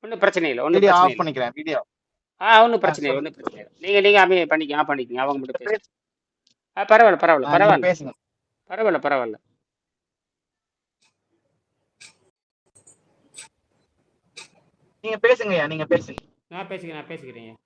ஒன்றும் பிரச்சனை இல்லை, ஒன்றும் வீடியோ பிரச்சனை ஆஃப் இல்லை. பண்ணிக்கிறேன் வீடியோ. ஒன்றும் பிரச்சனை இல்லை, ஒன்றும் சொல்லுங்க பிரச்சனை சொல்லுங்க. இல்லை. நீங்கள் அப்படியே பண்ணிக்கங்க, பண்ணிக்கங்க, அவங்க மட்டும் பேசுங்க. பரவாயில்ல, பரவாயில்ல, நீங்க பரவாயில்ல, பேசுங்க. பரவாயில்ல, பரவாயில்ல. நீங்க பேசுங்கய்யா, நீங்க பேசுங்க. நான் பேசிக்கிறேன்.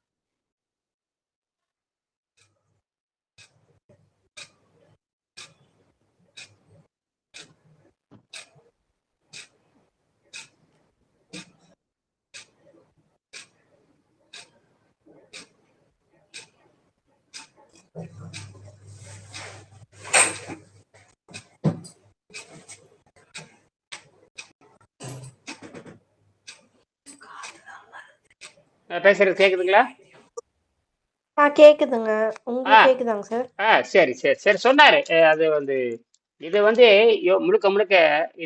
நான் பேசுறது கேக்குதுங்களா? கேக்குதுங்க. உங்களுக்கு கேக்குதாங்க சார்? சரி, சரி, சரி. சொன்னாரு. அது வந்து இது வந்து முழுக்க முழுக்க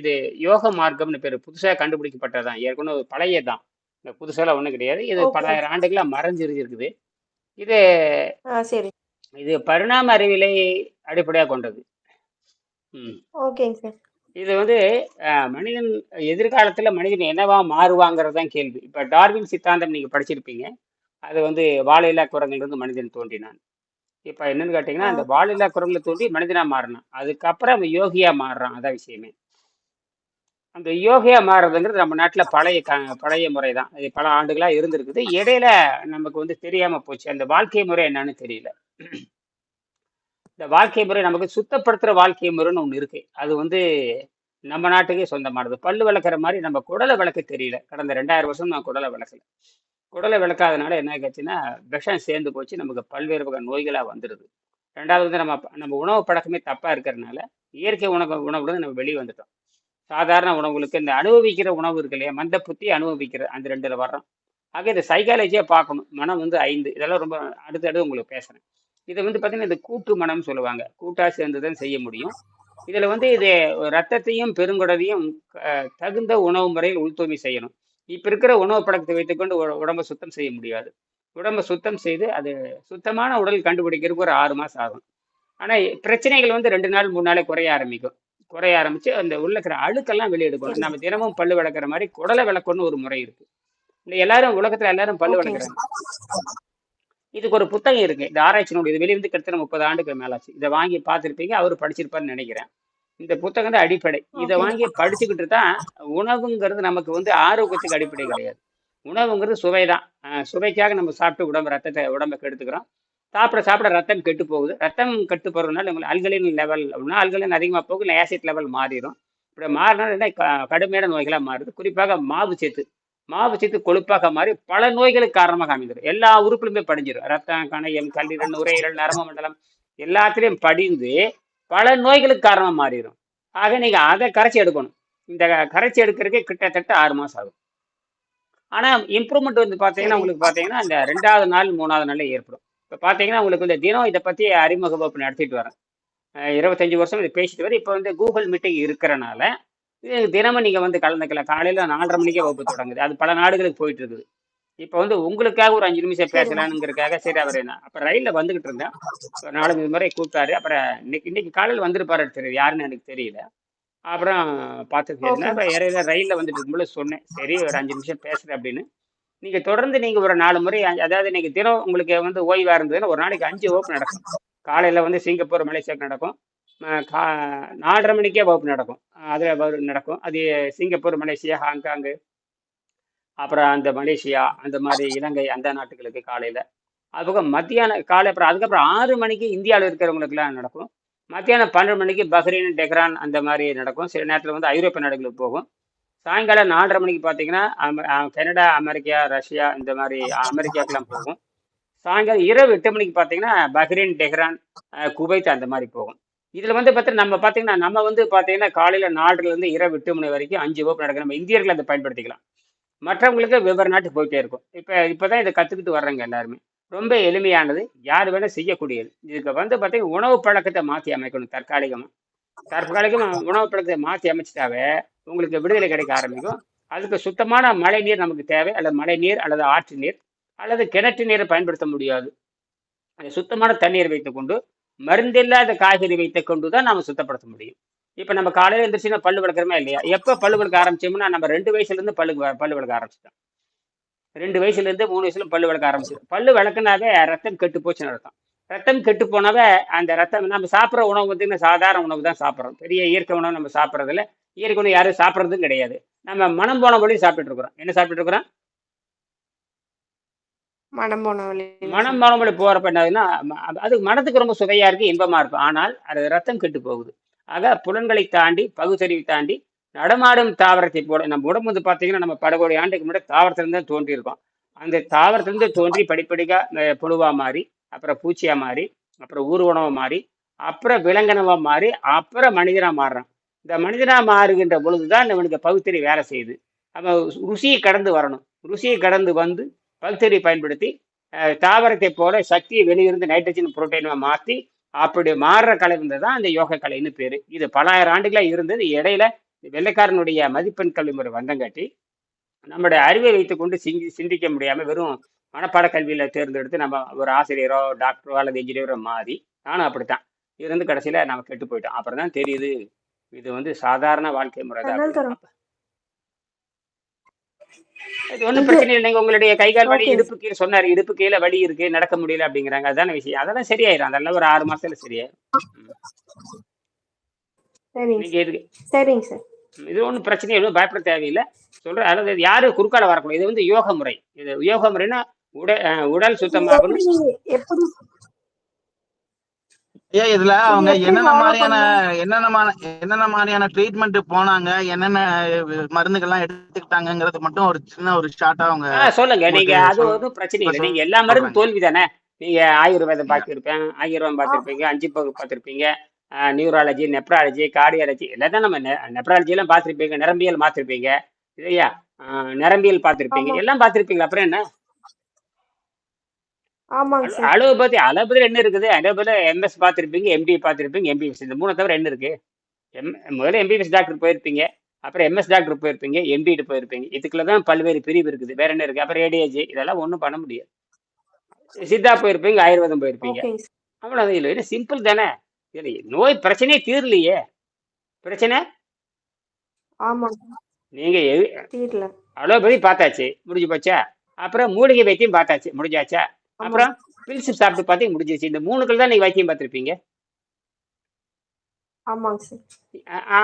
இது யோக மார்க்கம்னு பேரு. புதுசா கண்டுபிடிக்கப்பட்டதுதான். ஏற்கனவே பழையதான். இந்த புதுசாலாம் ஒண்ணும் கிடையாது. இது ஓகே. பலாயிரம் ஆண்டுகளா மறைஞ்சிருக்குது. இது சரி. இது பரிணாம அறிவியலை அடிப்படையா கொண்டது. ஓகேங்க சார். இது வந்து மனிதன் எதிர்காலத்துல மனிதன் என்னவா மாறுவாங்கிறது தான் கேள்வி. இப்ப டார்வின் சித்தாந்தம் நீங்க படிச்சிருப்பீங்க. அது வந்து வாழையில்லா குரங்கிலிருந்து மனிதன் தோன்றினான். இப்ப என்னன்னு கேட்டீங்கன்னா, அந்த வாழில்லா குரங்குல தோன்றி மனிதனா மாறினான். அதுக்கப்புறம் அவன் யோகியா மாறுறான். அதான் விஷயமே. அந்த யோகியா மாறுறதுங்கிறது நம்ம நாட்டுல பழைய முறை தான். அது பல ஆண்டுகளா இருந்திருக்குது. இடையில நமக்கு வந்து தெரியாம போச்சு. அந்த வாழ்க்கை முறை என்னன்னு தெரியல. இந்த வாழ்க்கை முறை நமக்கு சுத்தப்படுத்துற வாழ்க்கை முறைன்னு ஒண்ணு இருக்கு. அது வந்து நம்ம நாட்டுக்கே சொந்தமானது. பல்லு விளக்குற மாதிரி நம்ம குடலை விளக்க தெரியல. கடந்த 2000 வருஷம் நான் குடலை விளக்கல. குடலை விளக்காதனால என்ன ஆச்சுன்னா, விஷம் சேர்ந்து போச்சு. நமக்கு பல்வேறு வகை நோய்களா வந்துடுது. ரெண்டாவது வந்து நம்ம நம்ம உணவு பழக்கமே தப்பா இருக்கிறதுனால இயற்கை உணவுலேருந்து நம்ம வெளியே வந்துட்டோம். சாதாரண உணவுகளுக்கு இந்த அனுபவிக்கிற உணவு இருக்கு இல்லையா, மந்த புத்தி அனுபவிக்கிற அந்த ரெண்டுல வர்றோம். ஆக இந்த சைக்காலஜியா பார்க்கணும். மனம் வந்து 5 இதெல்லாம் ரொம்ப அடுத்தடுத்து உங்களுக்கு பேசுறேன். இதை வந்து பார்த்தீங்கன்னா, இந்த கூட்டு மனம்னு சொல்லுவாங்க. கூட்டா சேர்ந்து தான் செய்ய முடியும். இதுல வந்து இது ரத்தத்தையும் பெருங்குடலையும் தகுந்த உணவு முறையில் உள்தூய்மை செய்யணும். இப்ப இருக்கிற உணவு பழக்கத்தை வைத்துக்கொண்டு உடம்பை சுத்தம் செய்ய முடியாது. உடம்பை சுத்தம் செய்து அது சுத்தமான உடல் கண்டுபிடிக்கிறதுக்கு ஒரு 6 மாசம் ஆகும். ஆனா பிரச்சனைகள் வந்து 2 நாள் 3 நாளே குறைய ஆரம்பிக்கும். குறைய ஆரம்பிச்சு அந்த உள்ள இருக்கிற அழுக்கெல்லாம் வெளியே எடுக்கணும். நம்ம தினமும் பல்லு விளக்குற மாதிரி குடலை விளக்கணும்னு ஒரு முறை இருக்கு. இந்த எல்லாரும் உலகத்துல எல்லாரும் பல்லு ஓகேங்க விளக்குறாங்க. இதுக்கு ஒரு புத்தகம் இருக்கு. இந்த ஆராய்ச்சி நூல் இது வெளியிருந்து கிட்டத்தட்ட 30 ஆண்டுக்கு மேலாச்சு. இதை வாங்கி பார்த்துருப்பீங்க. அவரு படிச்சிருப்பாருன்னு நினைக்கிறேன். இந்த புத்தகம் தான் அடிப்படை. இதை ஓகே. வாங்கி படிச்சுக்கிட்டு தான் உணவுங்கிறது நமக்கு வந்து ஆரோக்கியத்துக்கு அடிப்படை கிடையாது. உணவுங்கிறது சுவைதான். சுவைக்காக நம்ம சாப்பிட்டு உடம்பை கெடுத்துக்கிறோம். சாப்பிட சாப்பிட ரத்தம் கெட்டு போகுது. ரத்தம் கெட்டு போறதுனால உங்களுக்கு அல்கலின் லெவல் அப்படின்னா அல்கலின் அதிகமாக போகும், இல்லை ஆசிட் லெவல் மாறிடும். இப்படி மாறினாலும் என்ன கடுமையான நோய்களாக மாறுது. குறிப்பாக மாவு சத்து கொழுப்பாக மாறி பல நோய்களுக்கு காரணமாக அமைந்துடும். எல்லா உறுப்புலுமே படிஞ்சிடும். ரத்தம், கணையம், கல்லீரல், நுரையீரல், நரம்பு மண்டலம் எல்லாத்திலையும் படிந்து பல நோய்களுக்கு காரணமாக மாறிடும். ஆக நீங்க அதை கரைச்சி எடுக்கணும். இந்த கரைச்சி எடுக்கிறதுக்கே கிட்டத்தட்ட 6 மாசம் ஆகும். ஆனா இம்ப்ரூவ்மெண்ட் வந்து பாத்தீங்கன்னா சரி. உங்களுக்கு பாத்தீங்கன்னா இந்த 2வது நாள் 3வது நாள்ல ஏற்படும். இப்ப பாத்தீங்கன்னா உங்களுக்கு இந்த தினம் இதை பத்தி அறிமுக வகுப்பு நடத்திட்டு வரேன். 25 வருஷம் இதை பேசிட்டு வரேன். இப்ப வந்து கூகுள் மீட்டிங் இருக்கிறனால தினமும் நீங்க வந்து கலந்துக்கலாம். காலையில 4:30 மணிக்கே வகுப்பு தொடங்குது. அது பல நாடுகளுக்கு போயிட்டு இருக்குது. இப்ப வந்து உங்களுக்காக ஒரு 5 நிமிஷம் சரிங்க. பேசலாம்ங்கிறதுக்காக சரி அவர் என்ன அப்ப ரயில்ல வந்துகிட்டு இருந்தேன். ஒரு 4-5 முறை கூப்பிட்டாரு. அப்புறம் இன்னைக்கு காலையில் வந்திருப்பாரு. தெரியும் யாருன்னு எனக்கு தெரியல. அப்புறம் பார்த்துட்டு ஓகே. அப்புறம் இடையில ரயில்ல வந்துட்டு இருக்கும்போது சொன்னேன், சரி ஒரு 5 நிமிஷம் பேசுறேன் அப்படின்னு. நீங்க தொடர்ந்து நீங்க ஒரு 4 முறை அதாவது நீங்க தினம் உங்களுக்கு வந்து ஓய்வா இருந்ததுன்னா ஒரு நாளைக்கு 5 வகுப்பு நடக்கும். காலையில வந்து சிங்கப்பூர், மலேசியாவுக்கு நடக்கும். 4:30 மணிக்கே வகுப்பு நடக்கும். அதுல நடக்கும். அது சிங்கப்பூர், மலேசியா, ஹாங்காங்கு, அப்புறம் அந்த மலேசியா அந்த மாதிரி இலங்கை அந்த நாட்டுகளுக்கு காலையில. அதுபோக மத்தியானம் காலை அப்புறம் அதுக்கப்புறம் 6 மணிக்கு இந்தியாவில் இருக்கிறவங்களுக்குலாம் நடக்கும். மத்தியானம் 12 மணிக்கு பஹ்ரைன், டெஹ்ரான் அந்த மாதிரி நடக்கும். சில நேரத்தில் வந்து ஐரோப்பிய நாடுகளுக்கு போகும். சாயங்காலம் 4:30 மணிக்கு பார்த்தீங்கன்னா கனடா, அமெரிக்கா, ரஷ்யா இந்த மாதிரி அமெரிக்காக்கெல்லாம் போகும். சாயங்காலம் இரவு 8 மணிக்கு பார்த்தீங்கன்னா பஹ்ரைன், டெஹ்ரான், குவைத் அந்த மாதிரி போகும். இதில் வந்து பார்த்தீங்கன்னா நம்ம வந்து பார்த்தீங்கன்னா காலையில் 4:00லேருந்து இரவு 8 மணி வரைக்கும் 5 வகுப்பு நடக்கும். நம்ம இந்தியர்கள் அதை பயன்படுத்திக்கலாம். மற்றவங்களுக்கு வெவ்வேறு நாட்டுக்கு போயிட்டே இருக்கும். இப்போதான் இதை கற்றுக்கிட்டு வர்றாங்க எல்லாருமே. ரொம்ப எளிமையானது, யார் வேணால் செய்யக்கூடியது. இதுக்கு வந்து பார்த்தீங்கன்னா உணவு பழக்கத்தை மாற்றி அமைக்கணும். தற்காலிகமாக உணவு பழக்கத்தை மாற்றி அமைச்சிட்டாவே உங்களுக்கு விடுதலை கிடைக்க ஆரம்பிக்கும். அதுக்கு சுத்தமான மழை நீர் நமக்கு தேவை, அல்லது மழை நீர் அல்லது ஆற்று நீர் அல்லது கிணற்று நீரை பயன்படுத்த முடியாது. அந்த சுத்தமான தண்ணீர் வைத்துக்கொண்டு மருந்தில்லாத காய்கறி வைத்துக்கொண்டு தான் நம்ம சுத்தப்படுத்த முடியும். இப்போ நம்ம காலையில் எழுந்திரிச்சுன்னா பல்லு விளக்குறோமா இல்லையா? எப்போ பல்லு விளக்க ஆரம்பிச்சோம்னா நம்ம 2 வயசுலேருந்து பல்லு விளக்க ஆரம்பிச்சிட்டோம். 2 வயசுலேருந்து 3 வயசுல பல்லு விளக்க ஆரம்பிச்சிடும். பல்லு விளக்குனாவே ரத்தம் கெட்டு போச்சுன்னு அர்த்தம். ரத்தம் கெட்டு போனாவே அந்த ரத்தம் நம்ம சாப்பிட்ற உணவு பார்த்தீங்கன்னா சாதாரண உணவு தான் சாப்பிட்றோம். பெரிய இயற்கை உணவு நம்ம சாப்பிட்றதில்ல. இயற்கை உணவு யாரும் சாப்பிட்றதும் கிடையாது. நம்ம மனம் போன வழி சாப்பிட்டுட்டு இருக்கிறோம். என்ன சாப்பிட்டுட்டு இருக்கிறோம்? மனம் போன வழியில மனம் சாப்பிட்டு. போன வழி போகிறப்ப என்னதுன்னா அது மனதுக்கு ரொம்ப சுவையா இருக்கு, இன்பமா இருக்கும். ஆனால் அது ரத்தம் கெட்டு போகுது. ஆக புலன்களை தாண்டி பகுத்தறிவை தாண்டி நடமாடும் தாவரத்தை போல நம்ம உடம்பு வந்து பார்த்தீங்கன்னா நம்ம பல கோடி ஆண்டுக்கு முன்னாடி தாவரத்திலிருந்து தான் தோன்றியிருக்கோம். அந்த தாவரத்திலிருந்து தோன்றி படிப்படியா புழுவா மாறி, அப்புறம் பூச்சியா மாறி, அப்புறம் ஊர்வனவா மாறி, அப்புறம் விலங்கினவா மாறி, அப்புறம் மனிதனா மாறுறான். இந்த மனிதனா மாறுகின்ற பொழுதுதான் இவனுக்கு பகுத்தறிவு வேலை செய்யுது. அவன் ருசியை கடந்து வரணும். ருசியை கடந்து வந்து பகுத்தறிவை பயன்படுத்தி தாவரத்தை போல சக்தியை வெளியிருந்து நைட்ரஜன் புரோட்டீனை மாற்றி அப்படி மாறுற கலை தான் அந்த யோக கலைன்னு பேரு. இது பல ஆயிரம் ஆண்டுகளா இருந்தது. இடையில வெள்ளைக்காரனுடைய மதிப்பெண் கல்வி முறை வந்தங்காட்டி நம்முடைய அறிவை வைத்துக்கொண்டு சிந்திக்க முடியாம வெறும் மனப்பாட கல்வியில தேர்ந்தெடுத்து நம்ம ஒரு ஆசிரியரோ டாக்டரோ அல்லது என்ஜினியரோ மாறி நானும் அப்படித்தான் இருந்து கடைசியில நம்ம கெட்டு போயிட்டோம். அப்புறம் தான் தெரியுது இது வந்து சாதாரண வாழ்க்கை முறை தான். தன்னல் தரும். இது ஒன்றும் இது பிரச்சனை இல்லை. நீங்க உங்களுடைய கை கால் வலி ஓகேங்க இடுப்பு கீழே சொன்னாரு, இடுப்பு கீழே வலி இருக்கு நடக்க முடியல அப்படிங்கிறாங்க. அதான விஷயம். அதெல்லாம் சரியாயிரும். அதெல்லாம் ஒரு 6 மாசத்துல சரியாயிரும். ம். சரிங்க நீங்க சார். எதுக்கு சரிங்க சார். இது ஒன்றும் பிரச்சனை இல்லை, பயப்பட தேவையில்லை. சொல்றேன், அதாவது இது யாரும் குறுக்கால வரக்கூடாது. இது வந்து யோக முறை. இது யோக முறைன்னா உடல் இது சுத்தமாகணும். எப்படி ஐயா இதுல இது அவங்க எப்படி என்னென்ன ஃபாலோ மாதிரியான பண்ணணும்? என்னென்ன மாதிரியான ட்ரீட்மெண்ட் போனாங்க, என்னென்ன மருந்துகள்லாம் எடுத்துக்கிட்டாங்கங்கிறது மட்டும் ஒரு சின்ன ஒரு ஷார்ட்டா அவங்க சொல்லுங்க. நீங்க உங்களுக்கு அது ஒன்றும் பிரச்சனை இல்லை. நீங்க எல்லா மருந்து சொல்றாங்க. தோல்வி தானே. நீங்க ஆயுர்வேதம் பார்த்துருப்பேன், ஆயுர்வேதம் ஆ, பார்த்துருப்பீங்க, 5 பகு பார்த்துருப்பீங்க, நியூராலஜி, நெப்ராலஜி, கார்டியாலஜி எல்லாம் தான் நம்ம நெப்ராலஜி எல்லாம் பார்த்துருப்பீங்க, நரம்பியல் பார்த்துருப்பீங்க இல்லையா? நரம்பியல் பார்த்துருப்பீங்க, ஆமா எல்லாம் பார்த்துருப்பீங்களா? அப்புறம் என்ன? ஆமாங்க சார். அலோபதி அலோபதியில் என்ன இருக்குது? அலோபதியில் எம்எஸ் பார்த்துருப்பீங்க, எம்டி பார்த்துருப்பீங்க, எம்பிபிஎஸ். இந்த 3 தவிர என்ன இருக்கு? எம் முதல்ல எம்பிபிஎஸ் டாக்டர் போயிருப்பீங்க, அப்புறம் எம்எஸ் டாக்டர் போயிருப்பீங்க, எம்பிட்டு போயிருப்பீங்க. இதுக்குள்ள தான் பல்வேறு பிரிவு இருக்குது. வேற என்ன இருக்கு? அப்புறம் ஏடிஏஜி இதெல்லாம் ஒன்றும் பண்ண முடியாது. சித்தா போயிருப்பீங்க, ஆயுர்வேதம் போயிருப்பீங்க. ஓகேங்க சார். அவ்வளோதான். இல்லை என்ன சிம்பிள் தானே. இல்லை நோய் பிரச்சனையே தீரலையே. பிரச்சனை ஆமாங்க நீங்க தீரல. அலோபதி பார்த்தாச்சு, முடிஞ்சு போச்சா? அப்புறம் மூலிகை வைத்தியம் பார்த்தாச்சு, முடிஞ்சாச்சா? ஆமாங்க அப்புறம் பில்ஸ் சாப்பிட்டு பார்த்து முடிஞ்சிச்சு. இந்த 3க்குள்ள தான் நீங்க வைத்தியம் பார்த்துருப்பீங்க. ஆமாங்க சார்.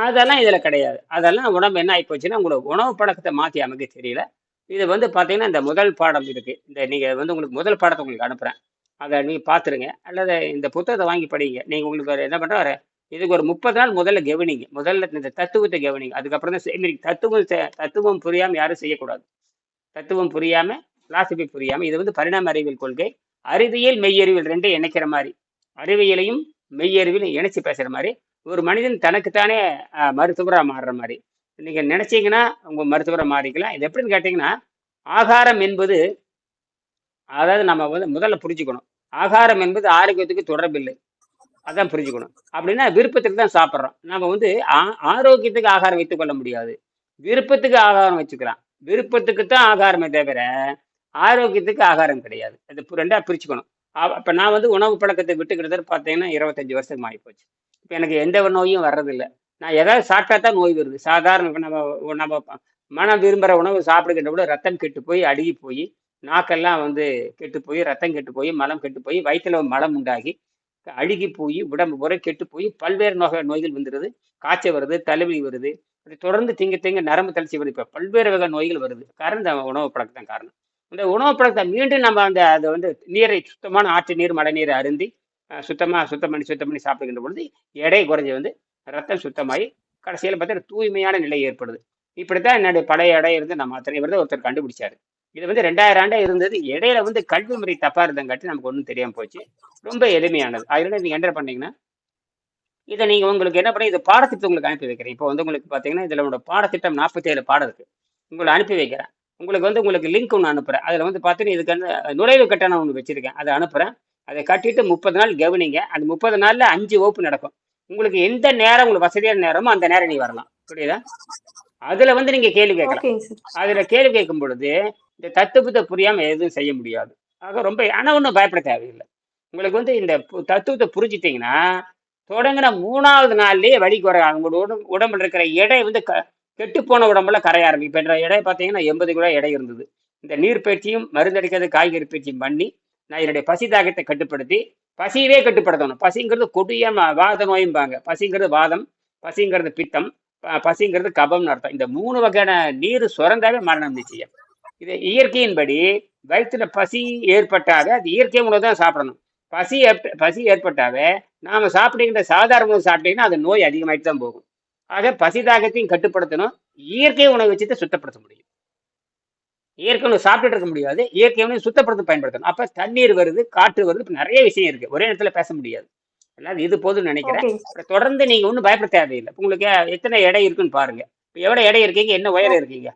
அதெல்லாம் இதுல கிடையாது. அதெல்லாம் உடம்பு என்ன ஆகி போச்சுன்னா உங்களுக்கு உணவு பழக்கத்தை மாற்றி அமைக்க தெரியல. இது வந்து பார்த்தீங்கன்னா இந்த முதல் பாடம் இருக்கு. இந்த நீங்க வந்து உங்களுக்கு முதல் பாடத்தை உங்களுக்கு அனுப்புறேன். அதை நீங்க பார்த்துருங்க. அல்லது இந்த புத்தகத்தை வாங்கி படிங்க. நீங்க உங்களுக்கு ஒரு என்ன பண்ற இதுக்கு ஒரு 30 நாள் முதல்ல கவனிங்க. முதல்ல இந்த தத்துவத்தை கவனிங்க. அதுக்கப்புறம் தான் செய்வீங்க. தத்துவம் புரியாம யாரும் செய்யக்கூடாது. தத்துவம் புரியாம, பிலாசபி புரியாம, இது வந்து பரிணாம அறிவியல் கொள்கை. அறிவியல் மெய்யறிவியல் ரெண்டையும் இணைக்கிற மாதிரி, அறிவியலையும் மெய்யறிவியலையும் இணைச்சு பேசுற மாதிரி, ஒரு மனிதன் தனக்குத்தானே மருத்துவரா மாறுற மாதிரி நீங்க நினைச்சீங்கன்னா உங்க மருத்துவரை மாறிக்கலாம். இது எப்படின்னு கேட்டீங்கன்னா, ஆகாரம் என்பது, அதாவது நம்ம வந்து முதல்ல புரிஞ்சுக்கணும், ஆகாரம் என்பது ஆரோக்கியத்துக்கு தொடர்பில்லை. அதான் புரிஞ்சுக்கணும். அப்படின்னா விருப்பத்துக்கு தான் சாப்பிட்றோம். நம்ம வந்து ஆரோக்கியத்துக்கு ஆகாரம் வைத்துக் கொள்ள முடியாது. விருப்பத்துக்கு ஆகாரம் வச்சுக்கலாம். விருப்பத்துக்கு தான் ஆகாரமே தவிர ஆரோக்கியத்துக்கு ஆகாரம் கிடையாது. அது ரெண்டா பிரிச்சுக்கணும். அப்ப நான் வந்து உணவு பழக்கத்தை விட்டு கிட்டத்தட்ட பார்த்தீங்கன்னா 25 வருஷம் ஆகி போச்சு. இப்போ எனக்கு எந்த ஒரு நோயும் வர்றதில்லை. நான் ஏதாவது சாப்பிட்டா தான் நோய் வருது. சாதாரண நம்ம மனம் விரும்புகிற உணவு சாப்பிடுகின்ற கூட ரத்தம் கெட்டு போய் அழுகி போய் நாக்கெல்லாம் வந்து கெட்டு போய் ரத்தம் கெட்டு போய் மலம் கெட்டு போய் வயிற்றுல மலம் உண்டாகி அழுகி போய் உடம்பு முறை கெட்டு போய் பல்வேறு நோய்கள் வந்துடுது. காய்ச்சல் வருது, தலைவலி வருது. அது தொடர்ந்து திங்க நரம்பு தளர்ச்சி வருது. இப்போ பல்வேறு வகை நோய்கள் வருது. காரணம் இந்த உணவு பழக்கம் தான் காரணம். இந்த உணவு பழக்கத்தை மீண்டும் நம்ம அதை வந்து நீரை சுத்தமான ஆற்று நீர் மழை நீரை அருந்தி சுத்தம் பண்ணி சாப்பிடுகின்ற பொழுது எடை குறைஞ்சி வந்து ரத்தம் சுத்தமாகி கடைசியில் பார்த்தா தூய்மையான நிலை ஏற்படுது. இப்படித்தான் என்னுடைய பழைய எடை இருந்து நம்ம அத்தனை பேர் ஒருத்தர் கண்டுபிடிச்சாரு. இது வந்து 2000 ஆண்டே இருந்தது. இடையில வந்து கல்வி முறை தப்பா இருந்தங்காட்டி நமக்கு ஒன்றும் தெரியாம போச்சு. ரொம்ப எளிமையானது. அதனால நீங்க என்ன பண்ணீங்கன்னா, இதை நீங்க உங்களுக்கு என்ன பண்ணி இது பாடத்திட்டம் உங்களுக்கு அனுப்பி வைக்கிறேன். இப்போ வந்து உங்களுக்கு பார்த்தீங்கன்னா இதுல உங்களோட பாடத்திட்டம் 47 பாடம் இருக்கு. உங்களை அனுப்பி வைக்கிறேன். உங்களுக்கு லிங்க் ஒன்று அனுப்புறேன். அதுல வந்து பார்த்தீங்கன்னா இதுக்கு வந்து நுழைவு கட்டணம் ஒன்று வச்சிருக்கேன். அதை அனுப்புறேன். அதை கட்டிட்டு 30 நாள் கவனிங்க. அந்த 30 நாள்ல 5 வகுப்பு நடக்கும். உங்களுக்கு எந்த நேரம் உங்களுக்கு வசதியான நேரமோ அந்த நேரம் நீ வரலாம். புரியுதா? அதுல வந்து நீங்க கேள்வி கேட்கலாம். அதுல கேள்வி கேட்கும் பொழுது இந்த தத்துவத்தை புரியாம எதுவும் செய்ய முடியாது. ஆக ரொம்ப ஒன்றும் பயப்பட தேவையில்லை. உங்களுக்கு வந்து இந்த தத்துவத்தை புரிஞ்சுட்டீங்கன்னா தொடங்கின 3வது நாள்லயே வலி குறை. உங்களோட உடம்புல இருக்கிற எடை வந்து கெட்டு போன உடம்புல கரைய ஆரம்பிக்கும். இப்ப எடை பார்த்தீங்கன்னா 80 கிலோ எடை இருந்தது. இந்த நீர் பயிற்சியும் மருந்தடிக்கிறது காய்கறி பயிற்சியும் பண்ணி நான் என்னுடைய பசி தாகத்தை கட்டுப்படுத்தி பசியவே கட்டுப்படுத்தணும். பசிங்கிறது கொடிய வாத நோயும்பாங்க. பசிங்கிறது வாதம், பசிங்கிறது பித்தம், பசிங்கிறது கபம்னு அர்த்தம். இந்த 3 வகையான நீர் சுரந்தாவே மரணம் நிச்சயம். இது இயற்கையின்படி வயிற்றுல பசி ஏற்பட்டாவே அது இயற்கை உணவு தான் சாப்பிடணும். பசி ஏற்பட்டாவே நாம சாப்பிடுகின்ற சாதாரண உணவு சாப்பிட்டீங்கன்னா அது நோய் அதிகமாயிட்டு தான் போகும். ஆக பசி தாகத்தையும் கட்டுப்படுத்தணும். இயற்கை உணவை வச்சுட்டு சுத்தப்படுத்த முடியும். இயற்கை உணவு சாப்பிட்டுட்டு இருக்க முடியாது. இயற்கை உணவை சுத்தப்படுத்த பயன்படுத்தணும். அப்ப தண்ணீர் வருது, காற்று வருது, இப்ப நிறைய விஷயம் இருக்கு. ஒரே நேரத்துல பேச முடியாது. அதாவது இது போதும்னு நினைக்கிறேன். ஓகேங்க சார். அப்புறம் தொடர்ந்து நீங்க ஒன்றும் பயப்பட தேவையில்லை. இப்ப உங்களுக்கு எத்தனை எடை இருக்குன்னு பாருங்க. இப்ப எவ்வளவு எடை இருக்கீங்க, என்ன உயரம் இருக்கீங்க?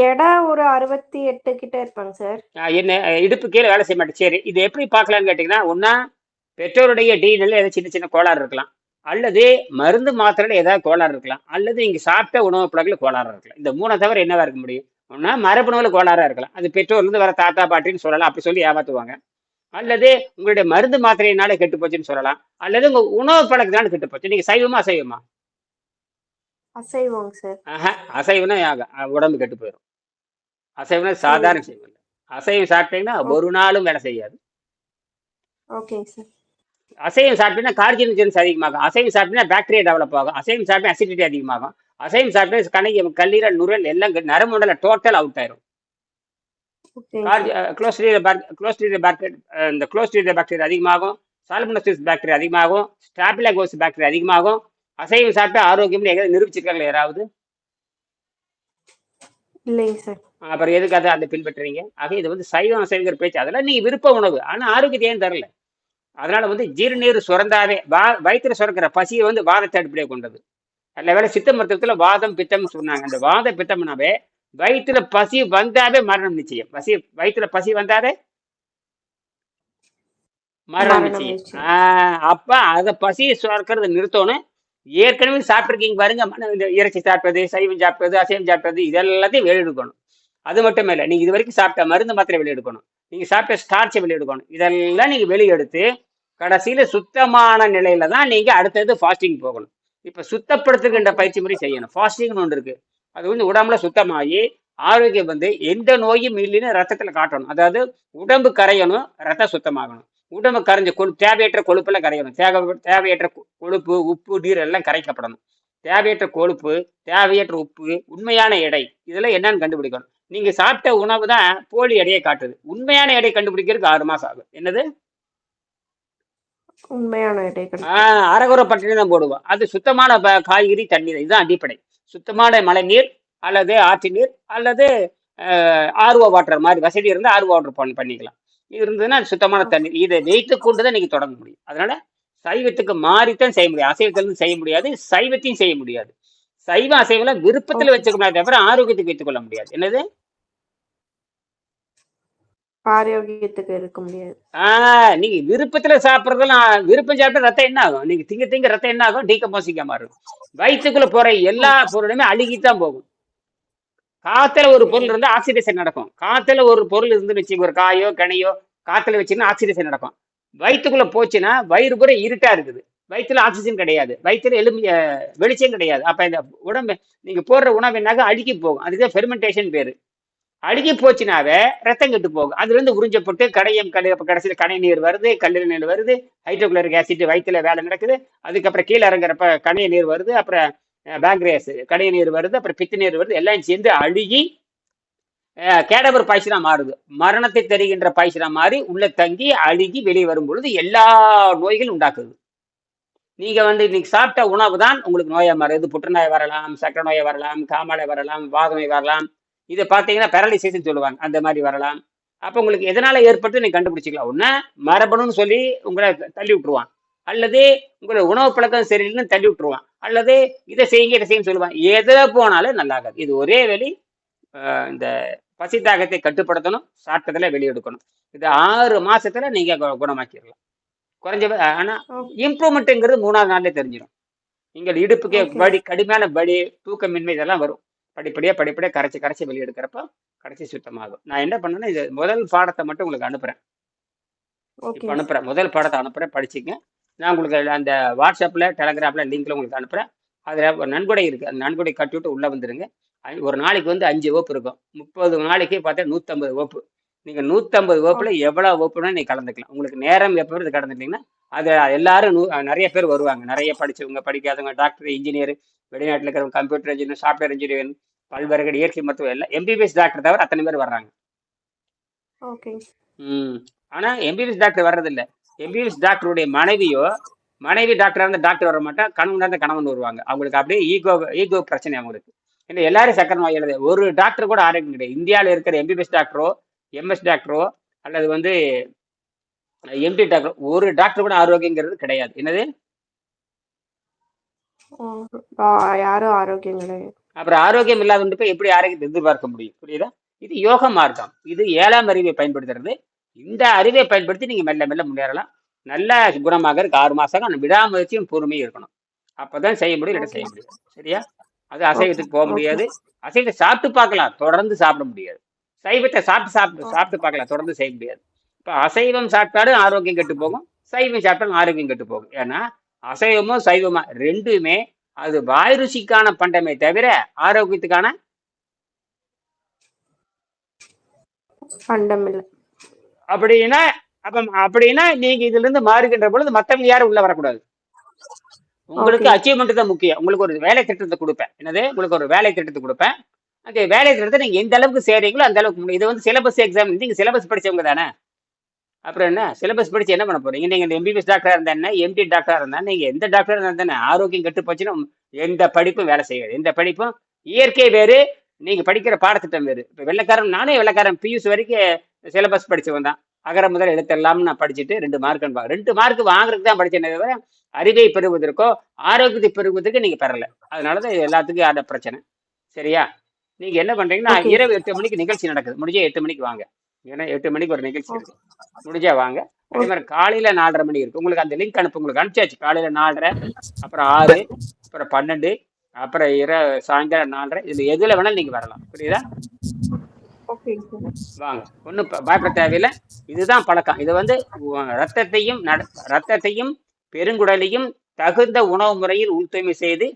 எடை ஒரு 68 கிட்ட இருப்பாங்க சார். என்ன இடுப்பு கீழே வேலை செய்ய மாட்டேன். சரி, இது எப்படி பார்க்கலாம்னு கேட்டீங்கன்னா, ஒன்னா பெற்றோருடைய டிஎன்ஏல ஏதாவது சின்ன சின்ன கோளாறு இருக்கலாம், அல்லது மருந்து மாத்திரையில ஏதாவது கோளாறு இருக்கலாம், அல்லது நீங்க சாப்பிட்ட உணவு பழக்கல கோளாறு இருக்கலாம். இந்த 3 தவிர என்னவா இருக்க முடியும்? ஒன்னா மரபணுவில் கோளாறா இருக்கலாம். அது பெற்றோர்ல இருந்து வர தாத்தா பாட்டின்னு சொல்லலாம், அப்படி சொல்லி ஏமாத்துவாங்க. அல்லது உங்களுடைய மருந்து மாத்திரையினால கெட்டு போச்சுன்னு சொல்லலாம், அல்லது உங்க உணவு பழக்கத்தினால கெட்டு போச்சு. நீங்க சைவமா அசைவமா? அசைவங்க சார். அசைவம்னா உடம்பு கெட்டு போயிடும். அசைவம்னா சாதாரண சரிங்க. விஷயம் இல்லை. அசைவம் சாப்பிட்டீங்கன்னா ஒரு நாளும் வேலை செய்யாது. ஓகேங்க சார். அசைவம் சாப்பிட்டீங்கன்னா கார்ஜினோஜென்ஸ் அதிகமாகும். அசைவம் சாப்பிட்டீங்கன்னா பாக்டீரியா டெவலப் ஆகும். அசைவம் சாப்பிட்டா அசிடிட்டி அதிகமாகும். அசைவம் சாப்பிட்டா கல்லீரல், நுரல் எல்லாம் நரம்புல டோட்டல் அவுட் ஆயிரும். ஓகேங்க சார். க்ளோஸ்ட்ரீடியம் பாக்டீரியா அதிகமாகும். சால்மோனெல்லோசிஸ் பாக்டீரியா அதிகமாகும். ஸ்டாபிலோகோஸ் பாக்டீரியா அதிகமாகும். அசைவம் சாப்பிட்டா ஆரோக்கியம்னு எதாவது நிரூபிச்சிருக்காங்களா யாராவது? இல்லைங்க சார். அப்புறம் எதுக்கு அதை அந்த பின்பற்றுறீங்க? ஆக இது வந்து சைவம் அசைவங்கிற பேச்சு, அதெல்லாம் நீங்க விருப்ப உணவு, ஆனா ஆரோக்கியத்தை ஏன் தரல? அதனால வந்து ஜீரநீர் சுரந்தாவே வயிற்றுல சுரக்கிற பசியை வந்து வாதத்தை அடிப்படையாக கொண்டது. நல்ல வேளை சித்த மருத்துவத்துல வாதம் பித்தம் சொன்னாங்க. அந்த வாத பித்தம்னாவே வயிற்றுல பசி வந்தாவே மரணம் நிச்சயம். வயிற்றுல பசி வந்தாவே மரணம் மரணம் நிச்சயம். நிச்சயம். அப்ப அத பசியை சுரக்கிறத நிறுத்தணும். ஏற்கனவே சாப்பிட்டுருக்கீங்க பாருங்க, இந்த இறைச்சி சாப்பிட்டது, சைவம் சாப்பிட்டது, அசைவம் சாப்பிட்டது, இதெல்லாத்தையும் வெளியெடுக்கணும். அது மட்டும் இல்லை, நீங்க இது வரைக்கும் சாப்பிட்ட மருந்து மாத்திரை வெளியெடுக்கணும். நீங்க சாப்பிட்ட ஸ்டார்ச்சை வெளியெடுக்கணும். இதெல்லாம் நீங்க வெளியெடுத்து கடைசியில சுத்தமான நிலையில தான் நீங்க அடுத்தது ஃபாஸ்டிங் போகணும். இப்ப சுத்தப்படுத்துகின்ற பயிற்சி முறை செய்யணும். ஃபாஸ்டிங்னு ஒன்று இருக்கு. அது வந்து உடம்புல சுத்தமாகி ஆரோக்கியம் வந்து எந்த நோயும் இல்லைன்னு ரத்தத்துல காட்டணும். அதாவது உடம்பு கரையணும், ரத்தம் சுத்தமாகணும். உடம்பு கரைஞ்ச தேவையற்ற கொழுப்பெல்லாம் கரையணும். தேவையற்ற கொழுப்பு, உப்பு, நீர் எல்லாம் கரைக்கப்படணும். தேவையற்ற கொழுப்பு, தேவையற்ற உப்பு, உண்மையான எடை, இதெல்லாம் என்னன்னு கண்டுபிடிக்கணும். நீங்க சாப்பிட்ட உணவு தான் போலி எடையை காட்டுது. உண்மையான எடை கண்டுபிடிக்கிறதுக்கு 6 மாசம் ஆகும். என்னது? உண்மையான எடை அரைகுறை பட்டினி தான் போடுவோம். அது சுத்தமான காய்கறி, தண்ணீர், இதுதான் அடிப்படை. சுத்தமான மழை நீர் அல்லது ஆற்று நீர் அல்லது ஆர்வோ வாட்டர் மாதிரி வசதி இருந்தால் ஆர்வோ வாட்டர் பண்ணிக்கலாம். இது இருந்ததுன்னா சுத்தமான தண்ணீர். இதை வைத்து கொண்டுதான் நீங்க தொடங்க முடியும். அதனால சைவத்துக்கு மாறித்தான் செய்ய முடியும். அசைவத்திலிருந்து செய்ய முடியாது, சைவத்தையும் செய்ய முடியாது. சைவ அசைவம் விருப்பத்துல வச்சுக்கணும், தவிர ஆரோக்கியத்துக்கு வைத்துக் கொள்ள முடியாது. என்னது? ஆரோக்கியத்துக்கு இருக்க முடியாது. நீங்க விருப்பத்துல சாப்பிட்றதெல்லாம் விருப்பம் சாப்பிட்டா ரத்தம் என்ன ஆகும்? நீங்க திங்க ரத்தம் என்ன ஆகும்? டீகம்போசிங்கா மாறும். வயிற்றுக்குள்ள போற எல்லா பொருளுமே அழுகித்தான் போகும். காத்துல ஒரு பொருள் இருந்தா ஆக்சிடேஷன் நடக்கும். காத்துல ஒரு பொருள் இருந்துன்னு வச்சு, ஒரு காயோ கனியோ காத்துல வச்சுன்னா ஆக்சிடேஷன் நடக்கும். வயிற்றுக்குள்ள போச்சுன்னா வயிறு பூரா இருட்டா இருக்குது. வயிற்றுல ஆக்சிஜன் கிடையாது, வயிற்றுல வெளிச்சம் கிடையாது. அப்ப இந்த உடம்பு நீங்க போடுற உணவு என்னாக அழுகி போகும். அதுதான் ஃபெர்மெண்டேஷன் பேரு. அழுகி போச்சுனாவே ரத்தம் கெட்டு போகும். அதுல இருந்து உறிஞ்சப்பட்டு கடைசியில் கடை நீர் வருது, கல்லீரல் நீர் வருது, ஹைட்ரோகுளோரிக் ஆசிட் வயிற்றுல வேலை நடக்குது. அதுக்கப்புறம் கீழே இறங்குறப்ப கணைய நீர் வருது, அப்புறம் பேங்க்ரியாஸ் கடைய நீர் வருது, அப்புறம் பித்து நீர் வருது. எல்லாம் சேர்ந்து அழுகி கேடவர் பாய்ச்சலா மாறுது. மரணத்தை தருகின்ற பாய்ச்சலா மாறி உள்ள தங்கி அழுகி வெளியே வரும் பொழுது எல்லா நோய்களும் உண்டாக்குது. நீங்க வந்து இன்னைக்கு சாப்பிட்ட உணவு தான் உங்களுக்கு நோயா மாறுது. புற்றுநோய் வரலாம், சக்கரை நோயை வரலாம், காமாலை வரலாம், வாத நோய் வரலாம். இதை பார்த்தீங்கன்னா பேரலிசிஸ் சொல்லுவாங்க, அந்த மாதிரி வரலாம். அப்ப உங்களுக்கு எதனால ஏற்பட்டு நீங்க கண்டுபிடிச்சிக்கலாம். ஒண்ணு மரபணுன்னு சொல்லி உங்களை தள்ளி விட்டுருவான், அல்லது உங்களை உணவு பழக்கம் சரியில்லைன்னு தள்ளி விட்டுருவான், அல்லது இதை செய்யுங்க சொல்லுவான். எதை போனாலும் நல்லாகாது. இது ஒரே வழி. இந்த பசி தாகத்தை கட்டுப்படுத்தணும், சாப்பிட்டதுல வெளியெடுக்கணும். இது 6 மாசத்துல நீங்க குணமாக்கிடலாம். குறைஞ்ச ஆனா இம்ப்ரூவ்மெண்ட்ங்கிறது 3ஆவது நாள்ல தெரிஞ்சிடும். நீங்கள் இடுப்புக்கு வலி, கடுமையான வலி, தூக்கமின்மை இதெல்லாம் வரும். படிப்படியா கரைச்சி வெளியெடுக்கிறப்ப கடைசி சுத்தமாகும். நான் என்ன பண்ணேன்னா, இது முதல் பாடத்தை மட்டும் உங்களுக்கு அனுப்புறேன். இப்போ அனுப்புறேன், முதல் பாடத்தை அனுப்புறேன், படிச்சுங்க. நான் உங்களுக்கு அந்த வாட்ஸ்அப்ல, டெலகிராம்ல லிங்க்ல உங்களுக்கு அனுப்புறேன். அதுல ஒரு நன்கொடை இருக்கு, அந்த நன்கொடை கட்டி விட்டு உள்ள வந்துருங்க. ஒரு நாளைக்கு வந்து 5 வகுப்பு இருக்கும். 30 நாளைக்கு பார்த்தா 150 வகுப்பு. நீங்க 150 ஓ வகுப்புல எவ்வளவு வகுப்புனா நீங்க கலந்துக்கலாம். உங்களுக்கு நேரம் எப்ப வருது கலந்துட்டீங்கன்னா, அது எல்லாரும் நெறைய பேர் வருவாங்க. நெறைய படிச்சவங்க, படிக்காதவங்க, டாக்டர், இன்ஜினியர், வெளிநாட்டுல இருக்கிறவங்க, கம்ப்யூட்டர் இன்ஜினியர், சாஃப்ட்வேர் இன்ஜினியர், பல்வேறு இயற்கை மருத்துவம் எல்லாம் எம்பிபிஎஸ் டாக்டர் தவிர அத்தனை பேர் வர்றாங்க. ஓகேங்க ம். ஆனா எம்பிபிஎஸ் டாக்டர் வர்றதில்ல. எம்பிபிஎஸ் டாக்டருடைய மனைவி டாக்டரா இருந்தா டாக்டர் வர மாட்டா. கணவனா இருந்தா கணவன் வருவாங்க. அவங்களுக்கு அப்படியே ஈகோ பிரச்சனை அவங்களுக்கு. ஏன்னா எல்லாரும் சக்கரை நோய் எழுது. ஒரு டாக்டர் கூட ஆரோக்கியம் கிடையாது. இந்தியாவில் இருக்கிற எம்பிபிஎஸ் டாக்டரோ, எம்எஸ் டாக்டரோ அல்லது வந்து எம்டி டாக்டர் ஒரு டாக்டர் கூட ஆரோக்கியங்கிறது கிடையாது. என்னது? யாரும் ஆரோக்கியம் கிடையாது. அப்புறம் ஆரோக்கியம் இல்லாதவங்க போய் எப்படி ஆரோக்கியத்தை எதிர்பார்க்க முடியும்? புரியுதா? இது யோக மார்க்கம். இது 7ஆம் அறிவை பயன்படுத்துறது. இந்த அறிவை பயன்படுத்தி நீங்க மெல்ல மெல்ல முன்னேறலாம். நல்ல குணமாக இருக்கு 6 மாசம் விடாமுயற்சியும் பொறுமையும் இருக்கணும். அப்பதான் செய்ய முடியும், இல்லைன்னா செய்ய ஓகே முடியாது. சரியா? அது ஓகே அசைவத்துக்கு போக ஓகே முடியாது. அசைவத்தை சாப்பிட்டு பார்க்கலாம், தொடர்ந்து சாப்பிட முடியாது. சைவத்தை சாப்பிட்டு சாப்பிட்டு சாப்பிட்டு பார்க்கலாம், தொடர்ந்து செய்ய முடியாது. இப்ப அசைவம் சாப்பிட்டாலும் ஆரோக்கியம் கெட்டு போகும், சைவம் சாப்பிட்டாலும் ஆரோக்கியம் கெட்டு போகும். ஏன்னா அசைவமும் சைவமா ரெண்டுமே அது வாய் ருசிக்கான பண்டமே தவிர ஆரோக்கியத்துக்கான பண்டம் இல்லை. அப்படின்னா அப்படின்னா நீங்க இதுல இருந்து மாறுகின்ற பொழுது மத்தவங்க யாரும் உள்ள வரக்கூடாது. உங்களுக்கு ஓகே அச்சீவ்மெண்ட் தான் முக்கியம். உங்களுக்கு ஒரு வேலை திட்டத்தை கொடுப்பேன். என்னது? உங்களுக்கு ஒரு வேலை திட்டத்தை கொடுப்பேன். அந்த வேலை திட்டத்தை நீங்க எந்த அளவுக்கு செய்றீங்களோ அந்த அளவுக்கு இது வந்து சிலபஸ் எக்ஸாம். நீங்க சிலபஸ் படிச்சவங்க தானே. அப்புறம் என்ன சிலபஸ் படிச்சு என்ன பண்ண போறீங்க? நீங்க எம்பிபிஎஸ் டாக்டரா இருந்தா என்ன, எம்டி டாக்டரா இருந்தா நீங்க எந்த டாக்டரா இருந்தா தானே ஆரோக்கியம் கெட்டு போச்சுன்னா எந்த படிப்பும் வேலை செய்யாது. எந்த படிப்பும் இயற்கை வேறு, நீங்க படிக்கிற பாடத்திட்டம் வேறு. இப்ப நானே வெள்ளக்காரன் பியூஸ் வரைக்கும் சிலபஸ் படிச்சவன் தான். அகர முதல் எழுத்தெல்லாம் நான் படிச்சுட்டு 2 மார்க் 2 மார்க் வாங்குறதுக்கு தான் படிச்சேனே தவிர அறிவை பெறுவதற்கோ ஆரோக்கியத்தை பெறுவதற்கு நீங்க பெறல. அதனாலதான் இது எல்லாத்துக்கும் அந்த பிரச்சனை. சரியா? நீங்க என்ன பண்றீங்கன்னா ஓகே இரவு 8 மணிக்கு நிகழ்ச்சி நடக்குது. முடிஞ்சா 8 மணிக்கு வாங்க. ஏன்னா 8 மணிக்கு ஒரு நிகழ்ச்சி இருக்கு. முடிஞ்சா வாங்க. அதே மாதிரி காலையில 4:30 மணி இருக்கு. உங்களுக்கு அந்த லிங்க் உங்களுக்கு அனுப்பிச்சாச்சு. காலையில 4:30, அப்புறம் 6, அப்புறம் 12, அப்புறம் சாயங்காலம் 4:30. இதுல எதுல வேணாலும் நீங்க வரலாம். புரியுதா? ஓகே வாங்க. ஒன்றும் பயப்பட தேவையில்லை. இதுதான் பழக்கம். இது வந்து ரத்தத்தையும் பெருங்குடலையும் தகுந்த உணவு முறையில் உள்தூய்மை செய்து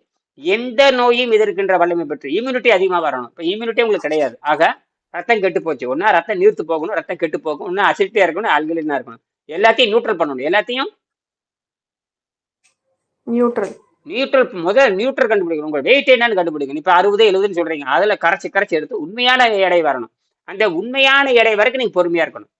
எந்த நோயும் எதிர்க்கின்ற வல்லமை பெற்று இம்யூனிட்டி அதிகமா வரணும். இப்ப இம்யூனிட்டி உங்களுக்கு கிடையாது. ஆக ரத்தம் கெட்டு போச்சு. ஒன்னா ரத்தம் நீர்த்து போகணும், ரத்தம் கெட்டு போகும். ஒன்னா அசிடிட்டியா இருக்கணும், ஆல்கலினா இருக்கணும். எல்லாத்தையும் நியூட்ரல் பண்ணணும். எல்லாத்தையும் நியூட்ரல் நியூட்ரல் கண்டுபிடிக்கணும். உங்க வெயிட் என்னன்னு கண்டுபிடிக்கணும். இப்ப 60, 70 சொல்றீங்க. அதுல கரைச்சு எடுத்து உண்மையான எடை வரணும். அந்த உண்மையான எடை வரைக்கும் நீங்க பொறுமையா இருக்கணும்.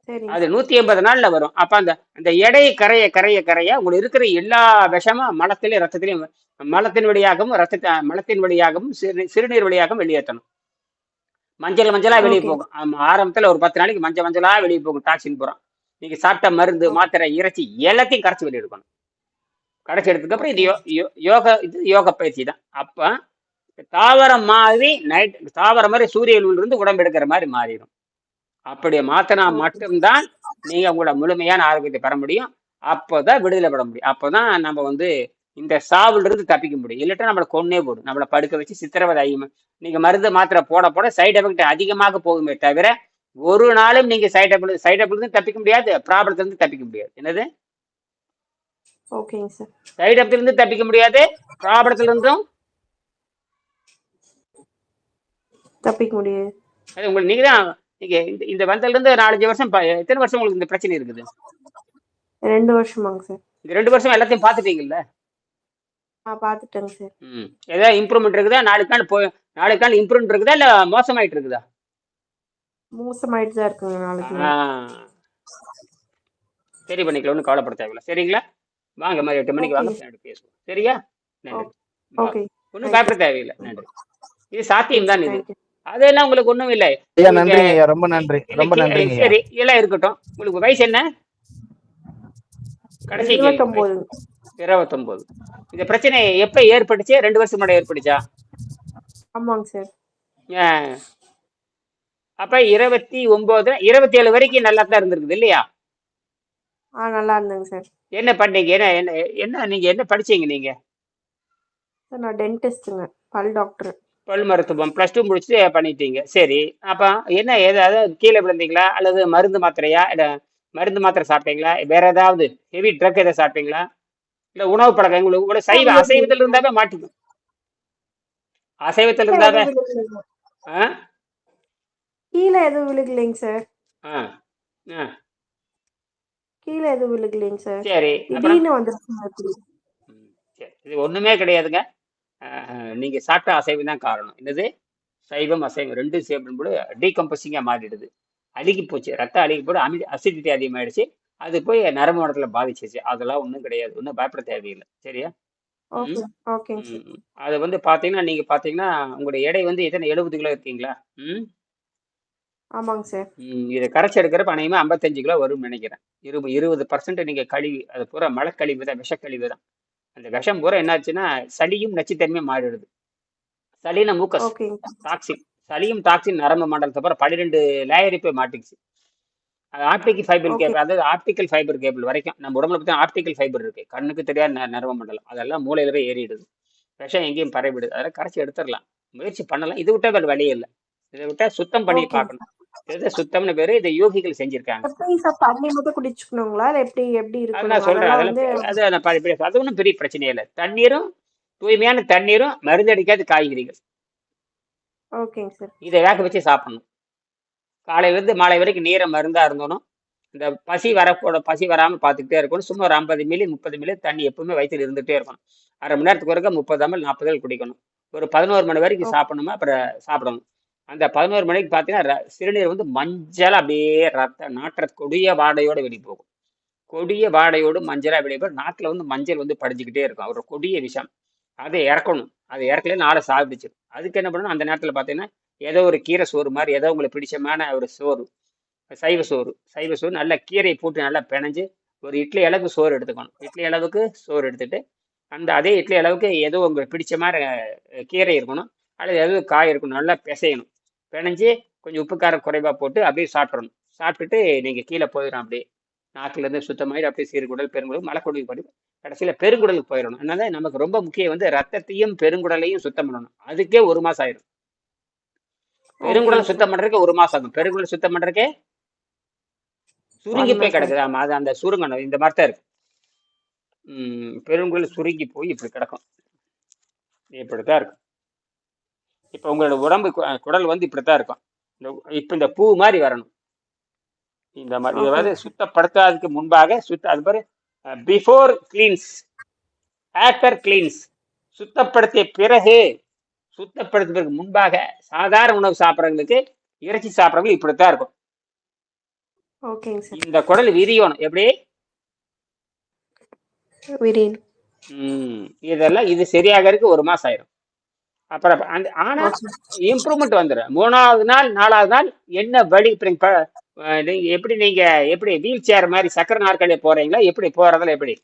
சரிங்க அது சார் 180 நாள்ல வரும். அப்ப அந்த எடை கரைய உங்களுக்கு இருக்கிற எல்லா விஷமும் ரத்தத்திலையும் மலத்தின் வழியாகவும் சிறுநீர் வழியாகவும் வெளியேற்றணும். மஞ்சளா வெளியே ஓகே போகும். ஆரம்பத்துல ஒரு 10 நாளைக்கு மஞ்சளா வெளியே போகும். டாக்ஸின் போறோம். நீங்க சாப்பிட்ட மருந்து, மாத்திரை, இறைச்சி எல்லாத்தையும் கரைச்சி வெளியே எடுக்கணும். கடைசி எடுத்ததுக்கு அப்புறம் இது யோக பயிற்சி தான். அப்ப தாவரம் மாதிரி சூரிய ஒளியிலிருந்து உடம்பு எடுக்கிற மாதிரி மாறிடும். அப்படி மாத்தினா மட்டும்தான் நீங்க உங்களோட முழுமையான ஆரோக்கியத்தை பெற முடியும். அப்போதான் விடுதலை பெற முடியும். அப்போதான் நம்ம வந்து இந்த சாவுல இருந்து தப்பிக்க முடியும். இல்லாட்டா நம்மளை கொன்னே போடும். நம்மளை படுக்க வச்சு சித்திரவதை அதிகமா நீங்க மருந்து மாத்திரை போட சைடு எஃபெக்ட் அதிகமாக போகுமே தவிர ஒரு நாளும் நீங்க சைடு எஃபெக்ட் இருந்து தப்பிக்க முடியாது, ப்ராப்ளத்துல இருந்து தப்பிக்க முடியாது. என்னது? ஓகேங்க சார். சைடு எஃபெக்ட்ல இருந்து தப்பிக்க முடியாது, ப்ராப்ளத்துல இருந்தும் தப்பிக்க முடியாது. அது உங்களுக்கு நீங்க தான் இந்த வந்ததுல இருந்து 4-5 வருஷம் எத்தனை வருஷம் உங்களுக்கு இந்த பிரச்சனை இருக்குது? 2 வருஷமாங்க சார். இந்த 2 வருஷம் எல்லாத்தையும் பாத்துட்டீங்கல்ல? பாத்துட்டேங்க சார். ஏதாவது இம்ப்ரூவ்மெண்ட் இருக்குதா? நாளுக்கு நாள் இம்ப்ரூவ்மெண்ட் இருக்குதா இல்ல மோசமாயிட்டு இருக்குதா? மோசமாயிட்டு தான் இருக்குங்க நாளைக்கு. சரி பண்ணிக்கலாம், ஒன்றும் கவலைப்பட தேவையில்ல. சரிங்களா? வாங்க மாதிரி 8 மணிக்கு வாங்க, பேசுவோம். சரியா? நன்றி. ஒன்றும் பயப்பட தேவையில்லை. நன்றி. இது சாத்தியம் தான். இது அதெல்லாம் உங்களுக்கு ஒண்ணும் இல்லை. ரொம்ப நன்றி. ரொம்ப நன்றி. சரி, எல்லாம் இருக்கட்டும். உங்களுக்கு வயசு என்ன? கடைசி 29. இந்த பிரச்சனை எப்ப ஏற்பட்டுச்சு? 2 வருஷம் முன்னாடி ஏற்பட்டுச்சா? ஆமாங்க சார். அப்ப 29, 27 வரைக்கும் நல்லா தான் இருந்திருக்குது இல்லையா? நல்லா இருந்தேங்க சார். என்ன பண்ணீங்க? என்ன நீங்க என்ன படிச்சீங்க? நீங்க நான் டென்டிஸ்ட்ங்க, பல் டாக்டர். பல் மருத்துவம் +2 முடிச்சுட்டு பண்ணிட்டீங்க. சரி, அப்ப என்ன ஏதாவது கீழே விழுந்தீங்களா அல்லது மருந்து மாத்திரையா? இல்ல மருந்து மாத்திரை சாப்பிட்டீங்களா? வேற ஏதாவது ஹெவி ட்ரக் எதாவது சாப்பிட்டீங்களா? இல்ல உணவு பழக்கம் உங்களுக்கு அசைவத்தில் இருந்தாவே மாட்டிக்கும். அசைவத்தில் கீழே இருந்தாவே எதுவும் விழுகலைங்க. ஆ கீழே எதுவும் விழுகலைங்க சார். ஆ ஆ கீழே எதுவும் விழுகலைங்க சார். சரி அப்புறம் திடீர்னு வந்துருச்சுங்க அப்படி. ம், சரி இது ஒன்றுமே கிடையாதுங்க. நீங்கள் சாப்பிட்ட அசைவம் தான் காரணம். என்னது சைவம் அசைவம் ரெண்டும் சேர்க்கும்போது டீகம்போசிங்காக மாறிடுது. அழுகி போச்சு, ரத்தம் அழுகி போய் அசிடிட்டி அதிகமாயிடுச்சு. அது போய் நரம்பு மண்டலத்தில் பாதிச்சிச்சு. அதெல்லாம் ஒன்றும் கிடையாது, ஒன்றும் பயப்பட தேவையில்லை. சரியா? ம் ஓகே. ஓகேங்க சார். ம் அது வந்து பார்த்தீங்கன்னா நீங்கள் பார்த்தீங்கன்னா உங்களுடைய எடை வந்து எத்தனை 70 கிலோ இருக்கீங்களா? ம் ஆமாங்க சார். இதை கரைச்சி எடுக்கிறப்ப அநேகமாக 55 கிலோ வரும்னு நினைக்கிறேன். 20% நீங்கள் கழிவு, அது பூரா மலக்கழிவு தான், விஷக்கழிவு தான். அந்த விஷம் பூரா என்னாச்சுன்னா சளியும் நச்சுத்தன்மையும் மாறிடுது. சளின மூக்கஸ் ஓகேங்க சார். டாக்ஸின். சளியும் டாக்ஸின் நரம்பு மண்டலத்தை அப்புறம் 12 லேயரி போய் மாட்டிக்கிச்சு. அது ஆப்டிக் ஃபைபர் ஓகே. கேபிள், அதாவது ஆப்டிக்கல் ஃபைபர் கேபிள் வரைக்கும் நம்ம உடம்புல பற்றி ஆப்டிக்கல் ஃபைபர் இருக்கு. கண்ணுக்கு தெரியாத நரம்பு மண்டலம் அதெல்லாம் மூளையில போய் ஏறிடுது. விஷம் எங்கேயும் பரவிடுது. அதெல்லாம் கரைச்சி எடுத்துடலாம், முயற்சி பண்ணலாம். இது விட்டா வேறு வழியே இல்லை. இதை விட்டா சுத்தம் பண்ணி ஓகேங்க பார்க்கணும். சார். இது சுத்தம்னு பேரு. இதை யோகிகள் செஞ்சிருக்காங்க. எப்படி சார் தண்ணி மட்டும் குடிச்சுக்கணுங்களா? இல்ல எப்படி எப்படி அது நான் இருக்கணுங்க? சொல்றேன். அதெல்லாம் அதெல்லாம் வந்து அது நான் அது ஒன்றும் பெரிய பிரச்சனையே இல்லை. தண்ணீரும் தூய்மையான தண்ணீரும் மருந்து அடிக்காத காய்கறிகள் ஓகேங்க சார். இதை வேக வச்சு சாப்பிடணும். காலையிலேருந்து மாலை வரைக்கும் நீரை மருந்தா இருந்தோணும். இந்த பசி வராமல் பார்த்துக்கிட்டே இருக்கணும். சும்மா ஒரு 50 மில்லி 30 மில்லி தண்ணி எப்பவுமே வயிற்றில் இருந்துகிட்டே இருக்கணும். அரை மணி நேரத்துக்கு ஒருக்க 30 ml 40 ml குடிக்கணும். ஒரு 11 மணி வரைக்கும் ஓ சாப்பிடணுமா, அப்புறம் சாப்பிடணும். அந்த 11 மணிக்கு பார்த்தீங்கன்னா சிறுநீர் வந்து மஞ்சள் அப்படியே ரத்த நாற்ற கொடிய வாடையோட வெளியே போகும். கொடிய வாடையோடு மஞ்சளா வெளியே போய் நாக்கில் வந்து மஞ்சள் வந்து படிஞ்சுக்கிட்டே இருக்கும். ஒரு கொடிய விஷம். அதை இறக்கணும். அதை இறக்கல நாளை சாப்பிடுச்சு. அதுக்கு என்ன பண்ணணும், அந்த நேரத்தில் பார்த்தீங்கன்னா ஏதோ ஒரு கீரை சோறு மாதிரி, ஏதோ உங்களுக்கு பிடிச்சமான ஒரு சோறு, சைவ சோறு நல்லா கீரையை போட்டு நல்லா பிணைஞ்சு ஒரு இட்லி அளவுக்கு சோறு எடுத்துக்கணும். இட்லி அளவுக்கு சோறு எடுத்துட்டு அதே இட்லி அளவுக்கு ஏதோ உங்களுக்கு பிடிச்ச மாதிரி கீரை இருக்கணும், அல்லது ஏதோ காய் இருக்கணும். நல்லா பிசையணும். பிணைஞ்சு கொஞ்சம் உப்பு காரம் குறைவாக போட்டு அப்படியே சாப்பிட்றணும். சாப்பிட்டுட்டு நீங்கள் கீழே போயிடும். அப்படியே நாக்கிலேருந்து சுத்தமாயிடும். அப்படியே சிறுகுடல், பெருங்குடல், மலைக்குடல் படி கடைசியில் பெருங்குடலுக்கு போயிடணும். அதனால நமக்கு ரொம்ப முக்கியம் வந்து ரத்தத்தையும் பெருங்குடலையும் சுத்தம் பண்ணணும். அதுக்கே 1 மாதம் ஆயிடும். பெருங்குடல் ஓகேங்க சார். சுத்தம் பண்ணுறதுக்கு 1 மாதம் ஆகும். பெருங்குடல் சுத்தம் பண்ணுறதுக்கே 1 சுருங்கி போய் மந்த் கிடக்குது. ஆகும். ஆமாம், அது அந்த சுருங்கணும். இந்த மாதிரி தான் இருக்கு. பெருங்குடல் சுருங்கி போய் இப்படி கிடக்கும். இப்படித்தான் இருக்கும். இப்போ உங்களோட உடம்பு குடல் வந்து இப்படித்தான் இருக்கும். இப்போ இந்த பூ மாதிரி வரணும். இந்த மாதிரி இதை வந்து ஓகேங்க சார். சுத்தப்படுத்தாததுக்கு முன்பாக அது மாதிரி பிஃபோர் கிளீன்ஸ், ஆஃப்டர் கிளீன்ஸ். சுத்தப்படுத்திய பிறகு, சுத்தப்படுத்துவதற்கு முன்பாக சாதாரண உணவு சாப்பிட்றவங்களுக்கு, இறைச்சி சாப்பிட்றவங்களுக்கு இப்படித்தான் இருக்கும். ஓகேங்க சார். இந்த குடல் விரியணும். எப்படி விரின். இதெல்லாம் இது சரியாகிறதுக்கு 1 மாசம் ஆயிரும். அப்புறம் ஆனா ஓகே. இம்ப்ரூவ்மெண்ட் வந்துடும். 3வது நாள் 4வது நாள் என்ன வழி நீங்க எப்படி வீல் சேர் மாதிரி சக்கர நாற்காலிய போறீங்களா, எப்படி போறதுல எப்படி?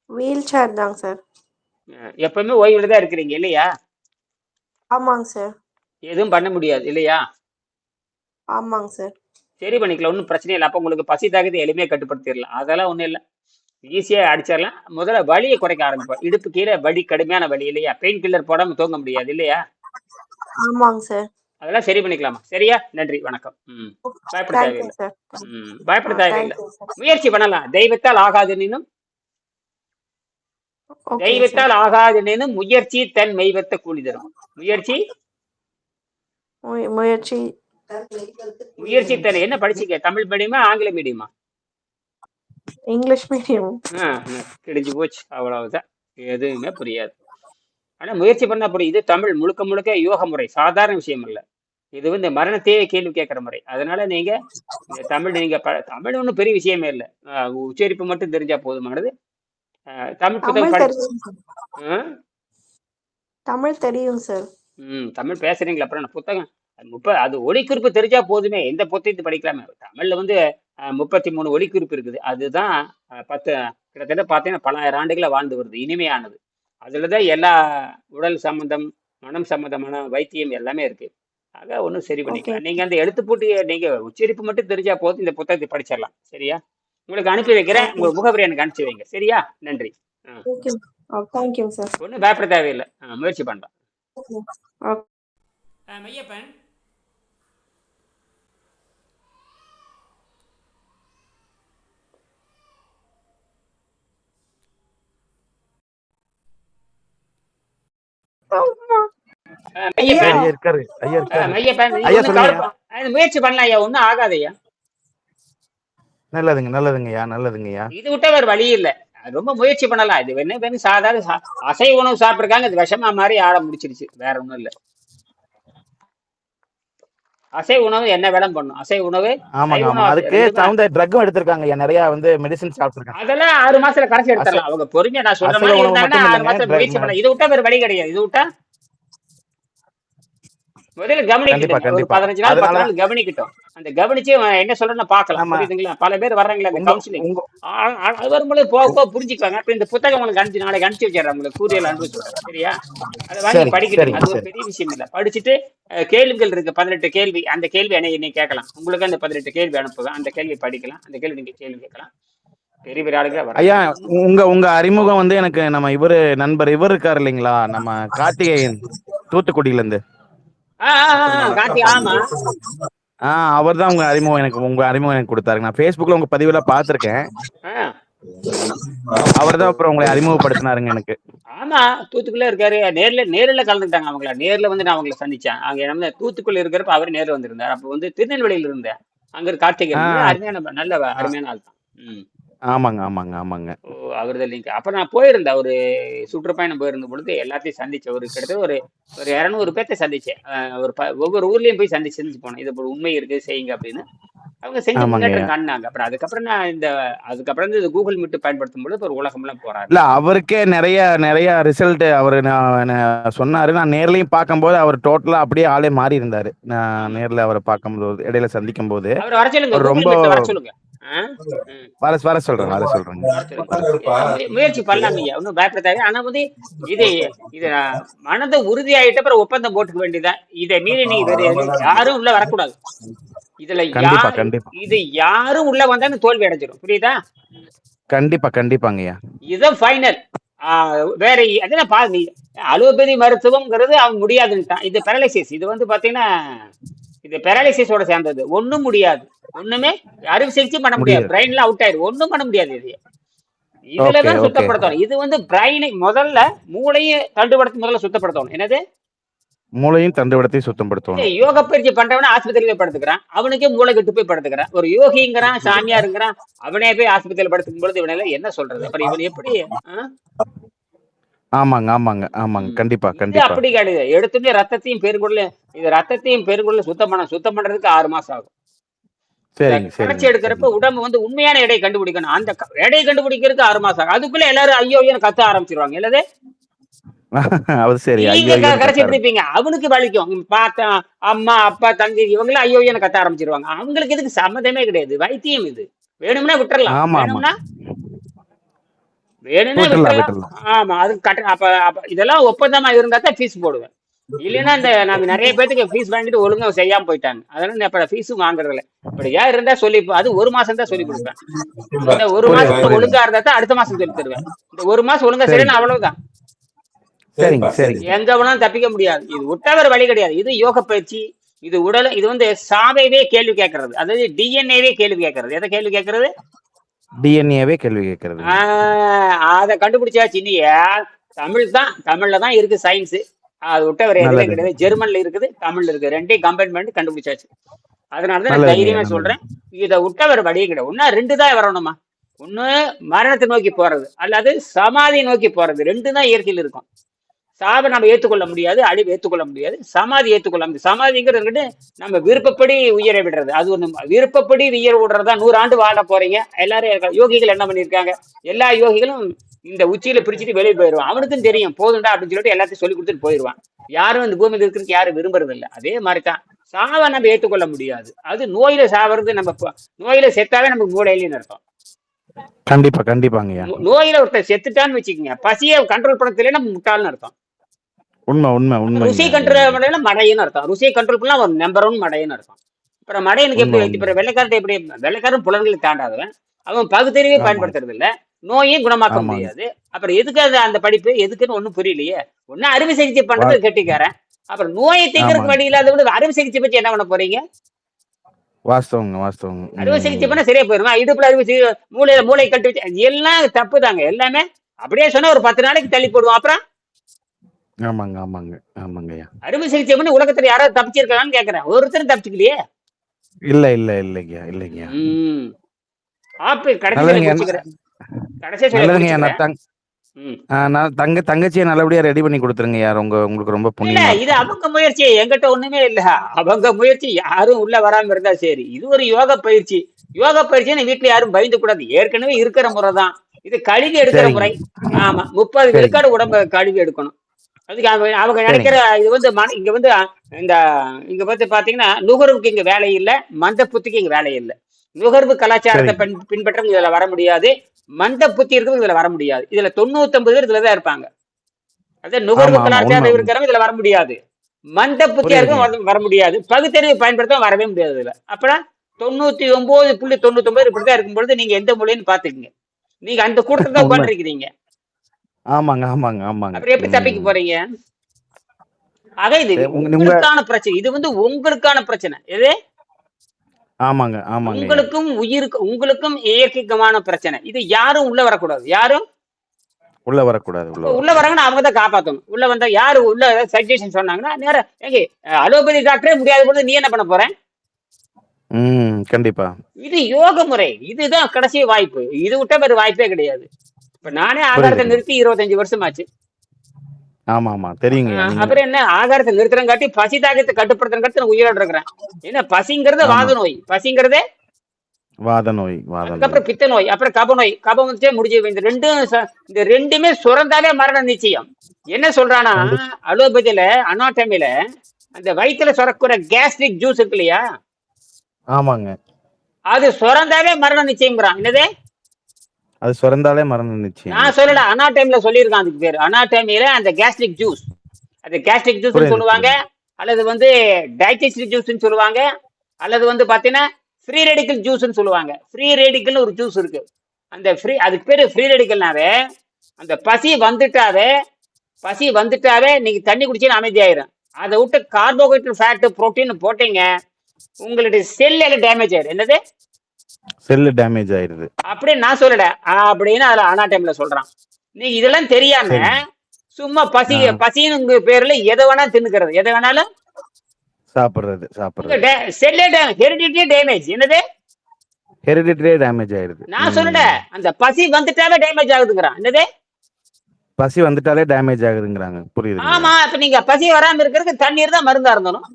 வீல் சேர் தாங்க சார். எப்பவுமே ஓய்வுல தான் இருக்கிறீங்க இல்லையா? ஆமாங்க சார். எதுவும் பண்ண முடியாது இல்லையா? ஆமாங்க சார். சரி பண்ணிக்கலாம், ஒன்றும் பிரச்சனை இல்லை. அப்போ உங்களுக்கு பசி தாகத்தை எளிமையாக கட்டுப்படுத்திடலாம். அதெல்லாம் ஒன்றும் இல்லை, ஈஸியாக அடிச்சிடலாம். முதல்ல வலியை குறைக்க ஆரம்பிப்போம். இடுப்பு கீழே வலி, கடுமையான வலி இல்லையா? பெயின் கில்லர் போடாமல் தூங்க முடியாது இல்லையா? ஆமாங்க சார். அதெல்லாம் சரி பண்ணிக்கலாமா? சரியா? நன்றி, வணக்கம். பயப்பட தேங்க்யூ தேவையில்லை. சார். பயப்பட தேவையில்லை. Thank you sir. முயற்சி பண்ணலாம். தெய்வத்தால் ஆகாது நீனும், ஓகேங்க சார். தெய்வத்தால் ஆகாது நீனும் முயற்சி தன் மெய்வத்த கூலி தரும். முயற்சி முயற்சி தன். என்ன படிச்சீங்க? தமிழ் மீடியமா ஆங்கில மீடியமா? English medium. கிழிஞ்சு போச்சு, அவ்வளவுதான். எதுவுமே புரியாது. ஆனா முயற்சி பண்ணா புரியும். இது தமிழ் முழுக்க முழுக்க யோக முறை, சாதாரண விஷயம் இல்ல. இது வந்து மரணத்தையே கேள்வி கேட்கிற முறை. அதனால நீங்க இந்த தமிழ் ஒன்றும் பெரிய விஷயமே இல்லை. உச்சரிப்பு மட்டும் தெரிஞ்சா போதுமானது. தமிழ் புத்தகம் தமிழ் படிச்சு தெரியும் சார். தமிழ் தெரியும் சார். தமிழ் பேசுறீங்களா? அப்புறம் என்ன புத்தகம் அது ஒலிக்குறிப்பு தெரிஞ்சா போதுமே. எந்த புத்தகத்தை படிக்கலாமே. தமிழ்ல வந்து 33 ஒலிக்குறிப்பு இருக்குது. அதுதான் 10 கிட்டத்தட்ட பார்த்தீங்கன்னா பல ஆயிரம் ஆண்டுகளை வாழ்ந்து வருது. இனிமையானது. அதுலதான் எல்லா உடல் சம்பந்தம், மனம் சம்பந்தமான வைத்தியம் எல்லாமே இருக்கு. ஆக ஒன்றும் சரி ஓகே. பண்ணிக்கலாம். நீங்க அந்த எழுத்து போட்டு நீங்க உச்சரிப்பு மட்டும் தெரிஞ்சா போதும், இந்த புத்தகத்தை படிச்சிடலாம். சரியா? உங்களுக்கு அனுப்பி வைக்கிறேன். ஓகே. உங்க முகவரி எனக்கு அனுப்பிச்சு வைங்க. சரியா? நன்றி. ஓகே. Thank you sir. ஒன்றும் பயப்பட தேவையில்லை. முயற்சி பண்ணலாம். ஓகே. மையப்பன், அம்மா. மைய ஐயா பேன் ஐயா இருக்காரு, ஐயா இருக்காரு. மைய பேன் நீங்க ஐயா ஒன்றும் சொல்லுங்க ஐயா. கவலை முயற்சி பண்ணலாம் ஐயா, ஒன்றும் ஆகாது ஐயா. நல்லதுங்க, நல்லதுங்க ஐயா, நல்லதுங்க ஐயா. இது விட்ட வேறு வழி இல்லை. ரொம்ப முயற்சி பண்ணலாம். இது என்ன வேணும், சாதாரண அசைவ உணவு சாப்பிட்ருக்காங்க, இது விஷமா மாதிரி ஆட முடிச்சிருச்சு, வேற ஒன்றும் இல்லை. அசைவ உணவு என்ன வேலை பண்ணும், அசைவ உணவு ஆமாங்க, சைவ ஆமா. உணவு அதுக்கு ரெண்டுமே. தகுந்த ட்ரக்கும் எடுத்திருக்காங்க ஐயா, நிறைய வந்து மெடிசின் சாப்பிட்டுருக்காங்க. அதெல்லாம் 6 மாசத்துல கரைச்சி அசை எடுத்துடலாம் அவங்க, பொறுமையா நான் சொல்ற அசைவ மாதிரி உணவு இருந்தாங்கன்னா மட்டும் 6 இல்லைங்க, மாசத்துல முயற்சி பண்ணலாம். இதை விட்டா வேற வழி கிடையாது. இது விட்டா முதல்ல கண்டிப்பா கவனிக்கிட்டுங்க, ஒரு கண்டிப்பா. 15 நாள் 10 அதனால நாள் கவனிக்கிட்டோம். அந்த கவனிச்சு அவன் என்ன சொல்றேன்னு பார்க்கலாம், நம்ம புரியுதுங்களா? பல பேர் வர்றாங்களே அந்த உங்க கவுன்சிலிங், உங்க அது வரும்போது போக உ- போக புரிஞ்சுக்குவாங்க. அப்ப இந்த புத்தகம் உங்களுக்கு நாளைக்கு அனுப்பிச்சு வச்சிடறேன், உங்களுக்கு கூரியல் அனுப்பிச்சு விடுறேன், சரியா? அதை வாங்கி சரிங்க படிக்கட்டுங்க, சரிங்க அது ஒரு சரி. பெரிய விஷயம் இல்லை. படிச்சுட்டு கேள்விகள் இருக்கு 18 கேள்வி, அந்த கேள்வி என்னை கேட்கலாம். உங்களுக்கு அந்த 18 கேள்வி அனுப்புவேன், அந்த கேள்வி படிக்கலாம், அந்த கேள்வி நீங்க கேள்வி கேட்கலாம். பெரிய பெரிய ஆளுகளே ஐயா வர்றாங்க. உங்க உங்க அறிமுகம் வந்து எனக்கு நம்ம இவரு நண்பர் இவர் இருக்காரு இல்லைங்களா, நம்ம கார்த்திகேயன், தூத்துக்குடியில இருந்து. கார்த்திக், ஆமா. அவர் தான் உங்க அறிமுகம் எனக்கு கொடுத்தாரு. நான் Facebookல உங்க பதிவெல்லாம் பார்த்திருக்கேன். ஆ, அவர் தான் அப்புறம் உங்களை அறிமுகப்படுத்தினாருங்க எனக்கு. ஆமா, தூத்துக்குள்ள இருக்காரு. நேர்ல கலந்துட்டாங்க அவங்கள. நேர்ல வந்து நான் அவங்கள சந்திச்சேன். அங்க நம்ம தூத்துக்குள்ள இருக்கிறப்ப அவர் நேர்ல வந்திருந்தார். அப்ப வந்து திருநெல்வேலியில இருந்தேன். அங்க ஒரு கார்த்திகேயன் ஆ அருமையான, நல்ல ஆ, அருமையான ஆள் தான். ம். ஆமாங்க ஆமாங்க ஆமாங்க. ஓ, அவர்தான் லிங்க். அப்ப நான் போயிருந்தேன், ஒரு சுற்றுப்பயணம் போயிருந்த பொழுது எல்லாத்தையும் சந்திச்சேன். கிட்டத்தட்ட ஒரு ஒரு 200 பேர்த்த சந்திச்சேன். ஒவ்வொரு ஊர்லயும் போய் சந்திச்சு போனேன். இது ஒரு உண்மை இருக்கு, செய்யுங்க அப்படின்னு. அவங்க செஞ்ச ஆமாங்கய்யா. முன்னேற்றம் காணினாங்க. அப்புறம் அதுக்கப்புறம் இந்த கூகுள் மீட் பயன்படுத்தும் பொழுது ஒரு உலகம்லாம் போறாரு. இல்ல அவருக்கே நிறைய நிறைய ரிசல்ட் அவரு சொன்னாரு. நான் நேர்லயும் பார்க்கும்போது அவர் டோட்டலா அப்படியே ஆளே மாறி இருந்தாரு. நான் ஆமா, நேர்ல அவரை பார்க்கும்போது, இடையில சந்திக்கும் போது அவரை வர சொல்லுங்க, அவர் கூகுள் ரொம்ப மீட்ல வர சொல்லுங்க. ஆ? ம். வர வர சொல்றேங்க, வர சொல்றேங்க. வர சொல்லுங்க. முயற்சி பண்ணலாம் ஐயா, ஒன்றும் பயப்பட தேவை. ஆனா வந்து இது இது மனதை உறுதியாயிட்ட அப்புறம் ஒப்பந்தம் போட்டுக்க வேண்டியதான். இதை மீறி நீ வேற யாரும் உள்ள வரக்கூடாது. இதுல கண்டிப்பா கண்டிப்பா யாரும் உள்ள வந்தாலும் தோல்வி அடைஞ்சிடும், புரியுதா? கண்டிப்பா கண்டிப்பாங்கய்யா. இதுதான் ஃபைனல். வேற அதெல்லாம் நீ அலோபதி மருத்துவம்ங்கிறது அவன் முடியாதுன்னுட்டான். இது பெரலைசிஸ், இது வந்து பாத்தீங்கன்னா இது பெரலைசிஸோட சேர்ந்தது. ஒண்ணும் முடியாது, ஒண்ணுமே அறுவை சிகிச்சை பண்ண முடியாது. முடியாது. பிரெயின்ல அவுட் ஆயிடும், ஒண்ணும் பண்ண முடியாது. இது ஓகே இதுலதான் ஓகே. சுத்தப்படுத்தணும். இது வந்து பிரெயினை முதல்ல, மூளையை தண்டுபடுத்தி முதல்ல சுத்தப்படுத்தணும். என்னது? மூளையும் தண்டுவடத்தையும் சுத்தம் படுத்தணும். யோக பயிற்சி பண்றவன ஆஸ்பத்திரியில படுத்துக்கிறான், அவனுக்கே மூளை கெட்டு போய் படுத்துக்கிறான். ஒரு யோகிங்கிறான், சாமியாருங்கிறான், அவனே போய் ஆஸ்பத்திரியில படுத்துக்கும் பொழுது இவனால என்ன சொல்றது? அப்புறம் இவன் எப்படி? ஆமாங்க ஆமாங்க ஆமாங்க. கண்டிப்பா இது கண்டிப்பா. அப்படி கிடையாது. எடுத்துட்டு ரத்தத்தையும் பெருங்குடல சுத்தம் பண்றதுக்கு 6 மாசம் ஆகும். சரிங்க கரைச்சி சரிங்க எடுக்கிறப்ப சரிங்க. உடம்பு வந்து உண்மையான எடை கண்டுபிடிக்கணும். அந்த எடை கண்டுபிடிக்கிறதுக்கு 6 மாசம் ஆகும். அதுக்குள்ள எல்லாரும் ஐயோ கத்த ஆரம்பிச்சிருவாங்க. இல்லது அது சரி. நீங்க ஐயோ கரைச்சிட்டு இருப்பீங்க, அவனுக்கு வலிக்கும். பார்த்தா அம்மா அப்பா தங்கி இவங்களும் ஐயோ கத்த ஆரம்பிச்சிருவாங்க. அவங்களுக்கு இதுக்கு சம்மதமே கிடையாது. வைத்தியம் இது. வேணும்னா விட்டுறலாம், ஆமா ஆமா. வேணும்னா விட்டுறலாம் விட்டுறலாம். விட்டுறலாம். ஆமா, அது அப்ப இதெல்லாம் ஒப்பந்தமா இருந்தா தான் ஃபீஸ் போடுவேன். இல்லைன்னா நாங்க நிறைய பேத்துக்கு ஃபீஸ் வாங்கிட்டு ஒழுங்கா செய்யாம போயிட்டாங்க. அதனால இப்ப ஃபீஸும் வாங்குறது இல்லை. இப்படியா இருந்தா சொல்லி, அது 1 மாசம் தான் சொல்லி கொடுப்பேன். இந்த 1 புரியுது மாசத்துல புரியுது. ஒழுங்கா இருந்தா தான் அடுத்த மாசம் சொல்லி தருவேன். இந்த 1 மாசம் ஒழுங்கா சரி சரியான அவ்வளவுதான். சரிங்க சரிங்க. எங்க வேணாலும் தப்பிக்க முடியாது. இது விட்டா வேற வழி கிடையாது. இது யோக பயிற்சி. இது வந்து சாவையவே கேள்வி கேட்கறது, அதாவது டிஎன்ஏவே கேள்வி கேட்கறது. எதை கேள்வி கேட்கறது? டிஎன்ஏவே கேள்வி கேட்கறது. அதை கண்டுபிடிச்சாச்சு. தமிழ்ல தான் இருக்கு சயின்ஸ். அது விட்ட வேற எதுவுமே நல்லது. கிடையாது. ஜெர்மன்ல இருக்குது, தமிழ்ல இருக்கு, ரெண்டையும் கம்பைன் பண்ணி கண்டுபிடிச்சாச்சு. அதனாலதான் நான் நல்லதுங்க தைரியமா நல்லது. சொல்றேன். இதை விட்ட வேற வழியே கிடையாது. ஒன்னா 2 தான் வரணுமா. ஒண்ணு மரணத்தை நோக்கி போறது, அல்லது சமாதி நோக்கி போறது. 2 தான் இயற்கையில் இருக்கும். சாவை நம்ம ஏற்றுக்கொள்ள முடியாது, அழிவு ஏற்றுக்கொள்ள முடியாது, சமாதி ஏற்றுக்கொள்ள முடியாது. சமாதிங்கிறது நம்ம விருப்பப்படி உயிரை விடுறது. அது ஒண்ணு. விருப்பப்படி உயிர் விடுறதா 100 ஆண்டு வாழ போறீங்க எல்லாரும். யோகிகள் என்ன பண்ணிருக்காங்க? எல்லா யோகிகளும் இந்த உச்சியில பிரிச்சுட்டு வெளியே போயிடுவான். அவனுக்கும் தெரியும் போதுண்டா அப்படின்னு சொல்லிட்டு எல்லாத்தையும் சொல்லி கொடுத்துட்டு போயிடுவான். யாரும் இந்த பூமியில் இருக்கிறதுக்கு யாரும் விரும்புறது இல்லை. அதே மாதிரிதான் சாவை நம்ம ஏற்றுக்கொள்ள முடியாது. அது நோயில சாவது, நோயில செத்தாவே நமக்கு மூளையிலேயே நடக்கும். கண்டிப்பா கண்டிப்பாங்கய்யா. நோயில ஒருத்தர் செத்துட்டான்னு வச்சுக்கோங்க, பசியை கண்ட்ரோல் பண்ண நம்ம முட்டாள்னு அர்த்தம். உண்மை உண்மை உண்மை. ருசி கண்ட்ரோல் பண்ணல மடையன்னு அர்த்தம். ருசியை கண்ட்ரோல் பண்ணலாம் ஒரு நம்பர் 1 மடையன்னு அர்த்தம். அப்புறம் மடையனுக்கு எப்படி வைத்து? அப்புறம் வெள்ளைக்காரன் புலன்களை தாண்டாதவன், அவன் பகுத்தறிவை பயன்படுத்துறது இல்ல, நோயும் குணமாக்க முடியாது. அப்புறம் எதுக்கு அந்த படிப்பு எதுக்குன்னு ஒண்ணும் புரியலையே. ஒண்ணு அறுவை சிகிச்சை பண்றது கெட்டிக்காரன். அப்புறம் நோயை தீர்க்கறதுக்கு வழி இல்லாத விட அறுவை சிகிச்சை பத்தி என்ன பண்ண போறீங்க? வாஸ்தவங்க வாஸ்தவங்க. அறுவை சிகிச்சை பண்ண சரியா போயிருமா? இடுப்புல அறுவை சிகிச்சை, மூளை கட்டு வச்சு, எல்லாம் தப்பு தாங்க. எல்லாமே அப்படியே சொன்னா ஒரு 10 நாளைக்கு தள்ளி போடுவோம். அப்புறம் ஆமாங்க, ஆமாங்க, ஆமாங்கய்யா. அறுவை சிகிச்சை பண்ணி உலகத்துல யாராவது தப்பிச்சிருக்காங்கன்னு கேக்குறேன். ஒருத்தரும் தப்பிச்சுக்கலையே. இல்ல, இல்ல, இல்லைங்கய்யா, இல்லைங்கய்யா. ம். கடைசி சொல்லி நல்லதுங்கய்யா. முடிச்சுக்கிறேன். கடைசியா சொல்லி நல்லதுங்கய்யா. முடிச்சுக்கிறேன். ம். நான் தங்கச்சியை நல்லபடியா ரெடி பண்ணி கொடுத்துருங்கய்யா. உங்களுக்கு ரொம்ப இல்ல புண்ணியமா இது இருக்கும். அவங்க முயற்சி, என்கிட்ட ஒண்ணுமே இல்ல. அவங்க முயற்சி, யாரும் உள்ள வராம இருந்தா சரி. இது ஒரு யோக பயிற்சி. யோக பயிற்சின்னு வீட்டுல யாரும் பயந்து கூடாது. ஏற்கனவே இருக்கிற முறை தான். இது கழுவி எடுக்கிற சரிங்க, முறை. ஆமா, 30 சரிங்க, விழுக்காடு உடம்ப கழுவி எடுக்கணும். அதுக்கு அவங்க சரிங்க, நினைக்கிற இது வந்து இங்க வந்து இந்த இங்க வந்து பாத்தீங்கன்னா நுகர்வுக்கு இங்க வேலை இல்ல, மந்த புத்திக்கு இங்க வேலை இல்ல. நுகர்வு கலாச்சாரத்தை சரிங்க. பின்பற்றவங்க இதுல வர முடியாது. மந்த புத்தி இருக்கிறவங்க இதுல வர முடியாது. இதுல 99 பேர் இதுலதான் இருப்பாங்க. அதாவது நுகர்வு ஆமா, ஆமா. உண்மை. கலாச்சாரம் இருக்கிறவங்க இதுல வர முடியாது. மந்த புத்தியா புரியுதுங்க. இருக்கும் வர முடியாது. பகுத்தறிவு பயன்படுத்த வரவே முடியாது இதுல. அப்புறம் 99.99 இப்படிதான் இருக்கும் பொழுது நீங்க எந்த மொழின்னு பாத்துக்கீங்க. நீங்க அந்த கூட்டத்தை தான் உண்மை. உட்காந்துருக்கிறீங்க. ஆமாங்க, ஆமாங்க, ஆமாங்க. அப்புறம் எப்படி தப்பிக்க போறீங்க? ஆக இது உங்க உங்களுக்கான பிரச்சனை. இது வந்து உங்களுக்கான பிரச்சனை. எது? ஆமாங்க, ஆமாங்கய்யா. உங்களுக்கும் உங்களுக்கும் இயற்கைக்குமான பிரச்சனை. இது யாரும் உள்ள வரக்கூடாது. யாரும் உள்ள வரக்கூடாது, உள்ள உள்ள வரக்கூடாது. வராங்கன்னா அவங்க தான் காப்பாத்தணும். உள்ள வந்தா யாரு உள்ள சஜஷன் சொன்னாங்கன்னா நேரம் ஏங்க அலோபதி டாக்டரே முடியாத பொழுது நீ என்ன பண்ண போற? கண்டிப்பா. இது யோக முறை. இதுதான் கடைசி வாய்ப்பு. இது விட்ட வேறு வாய்ப்பே கிடையாது. இப்ப நானே ஆகாரத்தை புரியுதுங்க. நிறுத்தி 25 வருஷம் ஆச்சு. ஆமா, ஆமா. தெரியுங்கய்யா. நீங்க அப்புறம் என்ன ஆகாரத்தை நிறுத்துறங்காட்டி பசி தாகத்தை கட்டுப்படுத்துறங்காட்டி நான் உயிரோட இருக்கிறேன். ஏன்னா பசிங்கிறது ஆமா. வாத நோய். பசிங்கிறதே வாத நோய், வாத நோய். அதுக்கப்புறம் பித்த நோய், அப்புறம் கப நோய். கபம் வந்துட்டே முடிஞ்சு. இந்த ரெண்டுமே சுரந்தாலே மரண நிச்சயம். என்ன சொல்றானா கண்டிப்பா. அலோபதியில அனாட்டமில அந்த வயிற்றுல சுரக்கிற கேஸ்ட்ரிக் ஜூஸ் இருக்கு இல்லையா, ஆமாங்க. அது சுரந்தாலே மரண நிச்சயம்ங்கிறான். என்னது? அது சுரந்தாலே மரணம் நிச்சயம். நான் சொல்லல, அனாட்டமில சொல்லியிருக்கான். அதுக்கு பேரு அனாட்டமில அந்த கேஸ்ட்ரிக் ஜூஸ். அது கேஸ்ட்ரிக் ஜூஸ் புரியுது, சொல்லுவாங்க, புரியுது. அல்லது வந்து டைஜஸ்டிவ் ஜூஸ் சொல்லுவாங்க, அல்லது வந்து பாத்தீங்கன்னா ஃப்ரீ ரேடிக்கல் ஜூஸ்ன்னு சொல்லுவாங்க. ஃப்ரீ ரேடிக்கல் ஒரு ஜூஸ் இருக்கு. அந்த அதுக்கு பேரு ஃப்ரீ ரேடிக்கல்னாவே அந்த பசி வந்துட்டாவே நீங்க தண்ணி குடிச்சீங்கன்னா அமைதியாயிரும். அதை விட்டு கார்போஹைட்ரேட், ஃபேட், புரோட்டீன் போட்டீங்க, உங்களுடைய செல் எல்லாம் டேமேஜ் ஆயிரும். என்னது? செல்லு டேமேஜ் ஆயிருது. அப்படின்னு நான் சொல்லல, அப்படின்னு அதுல அனாட்டமில சொல்றான். நீங்க இதெல்லாம் தெரியாம சரி. சும்மா ஆ, பசின்னு பேர்ல எதை வேணா தின்னுக்கிறது, எதை வேணாலும் சாப்பிடுறது, உங்க சாப்பிடுறது. செல்லே ஹெரிடிட்டி டேமேஜ். என்னது? ஹெரிடிட்டரியே டேமேஜ் ஆயிருது. நான் சொல்லல, அந்த பசி வந்துட்டாவே டேமேஜ் ஆகுதுங்கிறான். என்னது? பசி வந்துட்டாலே டேமேஜ் ஆகுதுங்கிறாங்க. புரியுதுங்க. ஆமா, இப்ப நீங்க பசி வராம இருக்கிறதுக்கு தண்ணீர் தான் மருந்தா இருந்தணும்.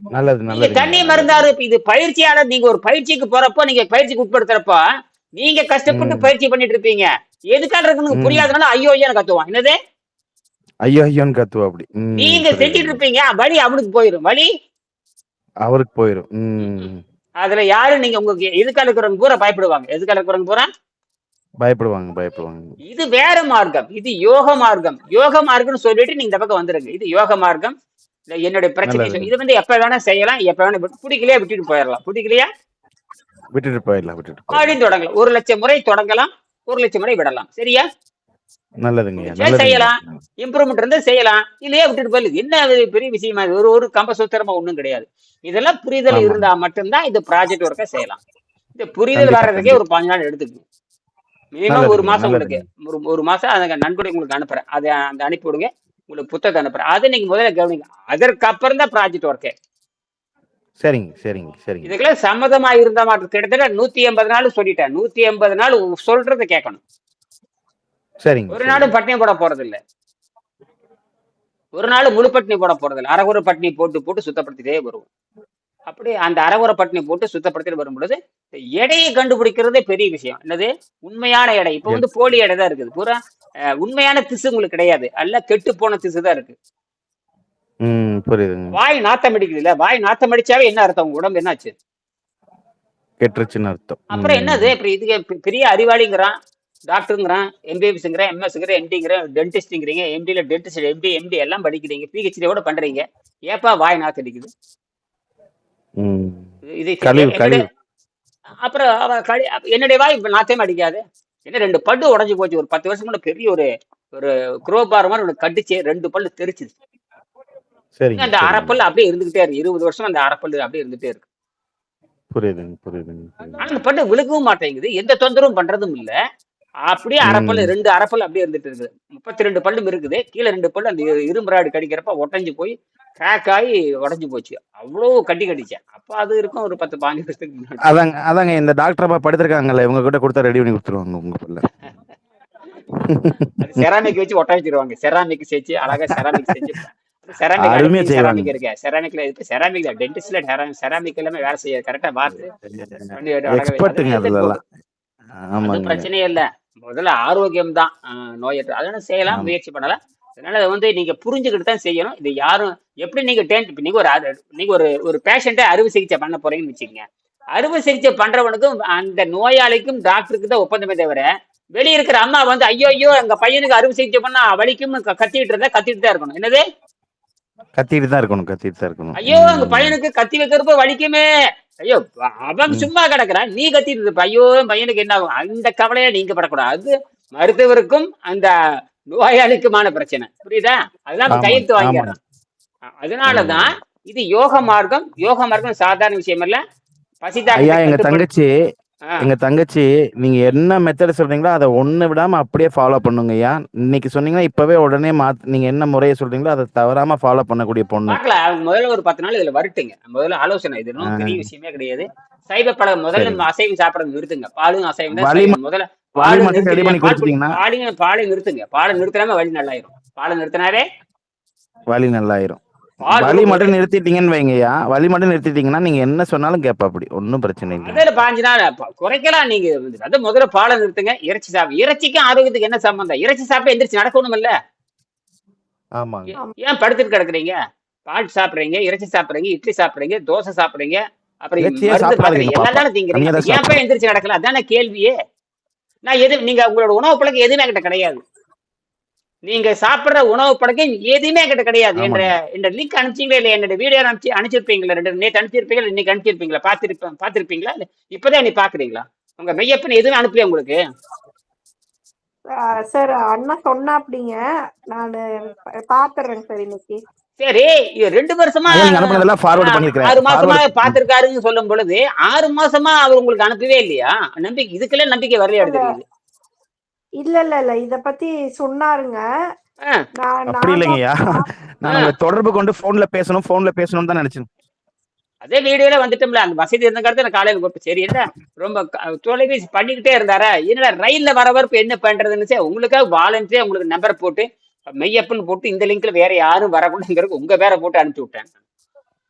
நல்லது, நீங்க நல்லதுங்க, தண்ணீர் நல்லது. மருந்தாரு. இது பயிற்சியாளர். நீங்க ஒரு பயிற்சிக்கு போறப்போ, நீங்க பயிற்சிக்கு உட்படுத்துறப்போ நீங்க கஷ்டப்பட்டு ம், பயிற்சி பண்ணிட்டு இருப்பீங்க. எதுக்காக இருக்குன்னு ம். புரியாதனால ஐயோ ஐயோன்னு கத்துவான். என்னது? ஐயோ, ஐயோன்னு கத்துவா அப்படி. நீங்க செஞ்சுட்டு புரியுதுங்க. இருப்பீங்க, வலி அவனுக்கு போயிரும். வலி அவருக்கு போயிரும். அதுல யாரு நீங்க உங்களுக்கு எதுக்காக இருக்கிறவங்க பூரா பயப்படுவாங்க. எதுக்காக இருக்கிறவங்க பூரா பயப்படுவாங்க, பயப்படுவாங்க. இது வேற மார்க்கம். இது யோக மார்க்கம். யோக மார்க்கம்னு சொல்லிட்டு நீங்க இந்த பக்கம் வந்துருங்க. இது யோக மார்க்கம். என்னுடைய பிரச்சனை நல்லதுங்க. இது வந்து எப்ப வேணா செய்யலாம், எப்ப வேணா பிடிக்கலையா விட்டுட்டு போயிடலாம். பிடிக்கலையா விட்டுட்டு போயிடலாம், விட்டுட்டு போயிடலாம். அப்படின்னு தொடங்கலாம். 1,00,000 முறை தொடங்கலாம், 1,00,000 முறை விடலாம். சரியா? நல்லதுங்கய்யா, முடிஞ்சா நல்லதுங்க. செய்யலாம், இம்ப்ரூவ்மெண்ட் இருந்தா செய்யலாம், இல்லையா விட்டுட்டு போயிடலாம். என்ன இது பெரிய விஷயமா? இது ஒரு கம்பசூத்திரமா ஒண்ணும் கிடையாது. இதெல்லாம் புரிதல் ஆமா. இருந்தா மட்டும்தான் இது ப்ராஜெக்ட் ஒர்க்கா செய்யலாம். இந்த புரிதல் கண்டிப்பா, வர்றதுக்கே ஒரு கண்டிப்பா. 15 நாள் எடுத்துக்கணும். மினிமம் ஒரு நல்லதுங்க, மாசம். உங்களுக்கு நல்லதுங்க. ஒரு மாசம் அந்த நன்கொடை உங்களுக்கு அனுப்புறேன். அதை அந்த அனுப்பி விடுங்க. உங்களுக்கு புத்தகத்தை அனுப்புறேன். அதை நீங்க முதல்ல கவனிங்க. அதற்கப்புறம் தான் ப்ராஜெக்ட் ஒர்க்கு. சரிங்க, சரிங்க, சரிங்க. இதுக்கெல்லாம் சம்மதமா இருந்தா மாட்டோம். கிட்டத்தட்ட 180 நாள் சொல்லிட்டேன். 180 நாள் சொல்றதை கேட்கணும். சரிங்க, ஒரு சரிங்க. நாளும் பட்டினி போட போறது இல்ல. ஒரு நாள் முழு பட்டினி போட போறது இல்லை. அரைகுறை பட்டினி போட்டு சுத்தப்படுத்திட்டே வருவோம். அப்படி அந்த அரைகுறை பட்டினி போட்டு சுத்தப்படுத்திட்டு வரும் பொழுது எடையை கண்டுபிடிக்கிறதே பெரிய விஷயம். என்னது? உண்மையான எடை. இப்ப வந்து போலி எடை தான் இருக்குது. பூரா உண்மையான திசு உங்களுக்கு கிடையாது. அல்ல கெட்டு போன திசு தான் இருக்கு. புரியுதுங்க. வாய் நாத்தம் அடிக்குது இல்ல, வாய் நாத்தம் அடிச்சாவே என்ன அர்த்தம்? உங்க உடம்பு என்னாச்சு? கெட்டுருச்சுன்னு அர்த்தம். அப்புறம் என்னது? இப்ப இதுக்கு பெரிய அறிவாளிங்கிறான், டாக்டருங்கிறான், எம்பிபிஎஸ்ங்கிறேன், எம்எஸ்ங்கிறேன், எம்டிங்கிறேன், டென்டிஸ்ட்ங்கிறீங்க. எம்டில டென்டிஸ்ட், எம்டி எல்லாம் படிக்கிறீங்க, பிஹெச்டியோட பண்றீங்க. ஏப்பா வாய் நாத்தம் அடிக்குது? இது கழிவு, கழிவு. அப்புறம் என்னுடைய வாய் இப்ப நாத்தமே அடிக்காது. என்ன 2 பல்லு உடஞ்சு போச்சு. ஒரு 10 வருஷம் கூட பெரிய ஒரு குரோபார் மாதிரி ஒன்று கடிச்சு 2 பல்லு தெரிச்சுது. சரிங்க, அந்த சரிங்க. அரைப்பல்லு அப்படியே இருந்துகிட்டே இருக்கு. 20 வருஷம் அந்த அரைப்பல்லு அப்படியே இருந்துட்டே இருக்கு. புரியுதுங்க, புரியுதுங்க, ஆனா புரியுதுங்க. அந்த பல்லு விழுகவும் மாட்டேங்குது. எந்த தொந்தரவும் பண்றதும் இல்ல. அப்படியே அரைப்பல் ம். 2 அரைப்பல் அப்படியே இருந்துட்டு இருக்குது. 32 பல்லும் இருக்குது. கீழ 2 பல்லு அந்த இரும்பு ராடு கடிக்கிறப்ப ஒட்டஞ்சு போய் கிராக் ஆகி உடைஞ்சு போச்சு. அவ்வளோ கடிச்சேன். அப்ப அது இருக்கும் ஒரு 10, 15 வருஷத்துக்கு முன்னாடி. அதாங்க இந்த டாக்டர் அப்பா படுத்திருக்காங்கல்ல, இவங்க கிட்ட கொடுத்தா ரெடி பண்ணி கொடுத்துருவாங்க உங்க பல்ல. அது செராமிக் வச்சு ஒட்டாச்சிருவாங்க. செராமிக் செஞ்சு அழகா செராமிக் செஞ்சு செராமிக் அருமையா அலுமினியம் செய்வாங்க. செராமிக் இருக்கு. செராமிக்ல இப்ப செராமிக் டென்டிஸ்ட்ல செராமிக் எல்லாமே வேலை செய்யாது. கரெக்டா பார்த்து பண்ணி அழகா எக்ஸ்பர்ட்டுங்க அதெல்லாம் இருந்துட்டு போகுது. அதுலலாம். அது ஆமாங்க. பிரச்சனையே இல்ல. முதல்ல ஆரோக்கியம் தான் நோயற்ற. அதனால செய்யலாம், ஆமா. முயற்சி பண்ணலாம். அதனால அதை வந்து நீங்க புரிஞ்சுக்கிட்டு தான் செய்யணும். இது யாரும் எப்படி நீங்க இப்ப நீங்க ஒரு ஒரு பேஷண்ட்டை அறுவை சிகிச்சை பண்ண போறீங்கன்னு வச்சுக்கங்க. அறுவை சிகிச்சை பண்றவனுக்கும் அந்த நோயாளிக்கும் டாக்டருக்கு தான் ஒப்பந்தமே தவிர வெளிய இருக்கிற அம்மா வந்து ஐயோ ஐயோ எங்க பையனுக்கு அறுவை சிகிச்சை பண்ணா வலிக்கும்னு கத்திட்டு இருந்தா கத்திட்டு தான் இருக்கணும். என்னது கத்திட்டு தான் இருக்கணும். ஐயோ எங்க பையனுக்கு கத்தி வைக்கிறப்ப வலிக்குமே, ஐயோ அவன் ம். சும்மா கிடக்குறான், நீ கத்திட்டு இருப்ப, ஐயோ என் பையனுக்கு என்ன ஆகும், அந்த கவலையா நீங்க படக்கூடாது. அது மருத்துவருக்கும் அந்த நோயாளிக்குமான பிரச்சனை, புரியுதா? அதெல்லாம் ஆமாங்க, கையெழுத்து ஆமாங்க. வாங்கிடுறான். அதனாலதான் ம். இது யோக மார்க்கம் சாதாரண விஷயம் இல்ல. ஐயா, பசிதாகத்தை கட்டுப்படுத்த எங்க தங்கச்சி நீங்க என்ன மெத்தட் சொல்றீங்களோ அதை ஒண்ணு விடாம அப்படியே ஃபாலோ பண்ணுங்க ஐயா. இன்னைக்கு சொன்னீங்கன்னா இப்பவே உடனே நீங்க என்ன முறையை சொல்றீங்களோ அதை தவறாம ஃபாலோ பண்ணக்கூடிய பொண்ணு. பார்க்கலாம். அவங்க முதல்ல ஒரு 10 நாள் இதுல வருட்டுங்க. முதல்ல ஆலோசனை, இது ஒன்றும் பெரிய விஷயமே கிடையாது. சைவ பழம் முதல்ல சரிங்க. அசைவம் சாப்பிடறது நிறுத்துங்க. பாலும் அசைவம் தான் வலி சைவம். முதல்ல வலி பாலும் மட்டும் ரெடி பண்ணி கொடுத்துட்டீங்கன்னா பாலை நிறுத்துங்க. பாலை நிறுத்தினாம வலி நல்லாயிரும். பாலை நிறுத்தினாவே வலி நல்லாயிரும். பால் வலி மட்டும் முதல்ல நிறுத்திட்டீங்கன்னு வைங்கய்யா, வலி மட்டும் நிறுத்திட்டீங்கன்னா நீங்க என்ன சொன்னாலும் கேட்பா, அப்படி ஒன்றும் பிரச்சனை இல்லை. அதுல 5 நாள் குறைக்கலாம். நீங்க அது முதல்ல பாலை நிறுத்துங்க. இறைச்சி சாப்பிடு. இறைச்சிக்கும் ஆரோக்கியத்துக்கு என்ன சம்பந்தம்? இறைச்சி சாப்பிட்டு எந்திரிச்சு நடக்கணும் இல்ல? ஆமாங்க. ஏன் படுத்துட்டு கிடக்குறீங்க? பால் சாப்பிடுறீங்க, இறைச்சி சாப்பிடுறீங்க, இட்லி சாப்பிடுறீங்க, தோசை சாப்பிடுறீங்க, அப்புறம் இறைச்சியே மருந்து மாத்திரை சாப்பிடாதீங்க எல்லாம் பாப்பா, தானே திங்கிறீங்க. தனியா அப்ப தான் ஏன் போய் சாப்பிடும். எந்திரிச்சு நடக்கல? அதான கேள்வியே. நீங்க உங்களோட உணவு பழக்கம் எதுவுமே என்கிட்ட கிடையாது. நீங்க சாப்பிடுற உணவு பழக்கம் எதுவுமே என்கிட்ட கிடையாது. என்ற ஆமாங்க. என்ற லிங்க் அனுப்பிச்சீங்களா இல்லையா? என்னோட வீடியோ அனுப்பிச்சிருப்பீங்களா? நேற்று அனுப்பிச்சிருப்பீங்களா, இன்னைக்கு அனுப்பிச்சிருப்பீங்களா? பாத்திருப்பீங்களா? இப்பதான் நீ பாக்குறீங்களா? உங்க மெய்யப்பன் எதுவும் அனுப்பலையா உங்களுக்கு? சார் அண்ணா சொன்னாப்டிங்க, நான் பாத்துறேங்க சார் இன்னைக்கு. சரி, 2 வருஷமா ஐயா, நீங்க அனுப்புனதெல்லாம் ஃபார்வர்ட் பண்ணிருக்கிறேன். 6 மாசமா ஃபார்வர்ட் பாத்திருக்காருன்னு சொல்லும் பொழுது 6 மாசமா அவர் உங்களுக்கு அனுப்பவே இல்லையா? நம்பிக்கை இதுக்கெல்லாம் நம்பிக்கை வரலையா இல்ல தெரியுது. இல்ல இத பத்தி சொன்னாருங்க. அப்படி நான் இல்லைங்கய்யா, நான் உங்களை தொடர்பு கொண்டு போன்ல பேசணும் தான் நினைச்சேன். அதே வீடியோல வந்துட்டோம்ல, அந்த வசதி இருந்த காலத்துல நான் காலையில கூப்பிட்டு சரி என்ன ரொம்ப தொலைபேசி பண்ணிக்கிட்டே இருந்தாரா, என்னடா ரயில்ல வரவரப்பு என்ன பண்றதுன்னு உங்களுக்காக வாலண்டியா உங்களுக்கு நம்பர் போட்டு மெய்யப்பன் போட்டு இந்த லிங்க்ல வேற யாரும் வரக்கூடாதுங்கிறது உங்க பேரை போட்டு அனுப்பிச்சு விட்டேன்.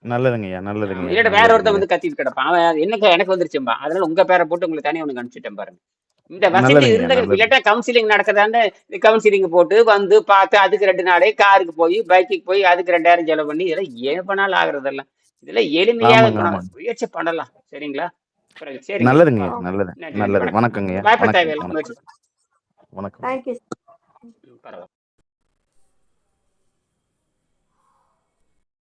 நல்லதுங்கய்யா. இல்ல வேற ஒருத்தன் வந்து கத்திட்டு கிடப்பான், அவன் எனக்கு வந்துருச்சும்பா, அதனால உங்க பேரை போட்டு உங்களுக்கு தனியா உனக்கு அனுப்பிச்சுட்டேன் பாருங்க. இந்த வசதி இருந்த இல்லாட்டா கவுன்சிலிங் நடக்குதான்னு கவுன்சிலிங் போட்டு வந்து பார்த்து அதுக்கு 2 நாளே காருக்கு போய் பைக்குக்கு போய் அதுக்கு 2000 செலவு பண்ணி இதெல்லாம் ஏன் பண்ணாலும் ஆகுறதெல்லாம். இதெல்லாம் எளிமையாக முயற்சி பண்ணலாம். சரிங்களா? சரி, நல்லதுங்கய்யா. நல்லது. வணக்கங்கய்யா. பயப்பட தேவையில்லை. வணக்கம். தேங்க்யூ. பரவாயில்ல.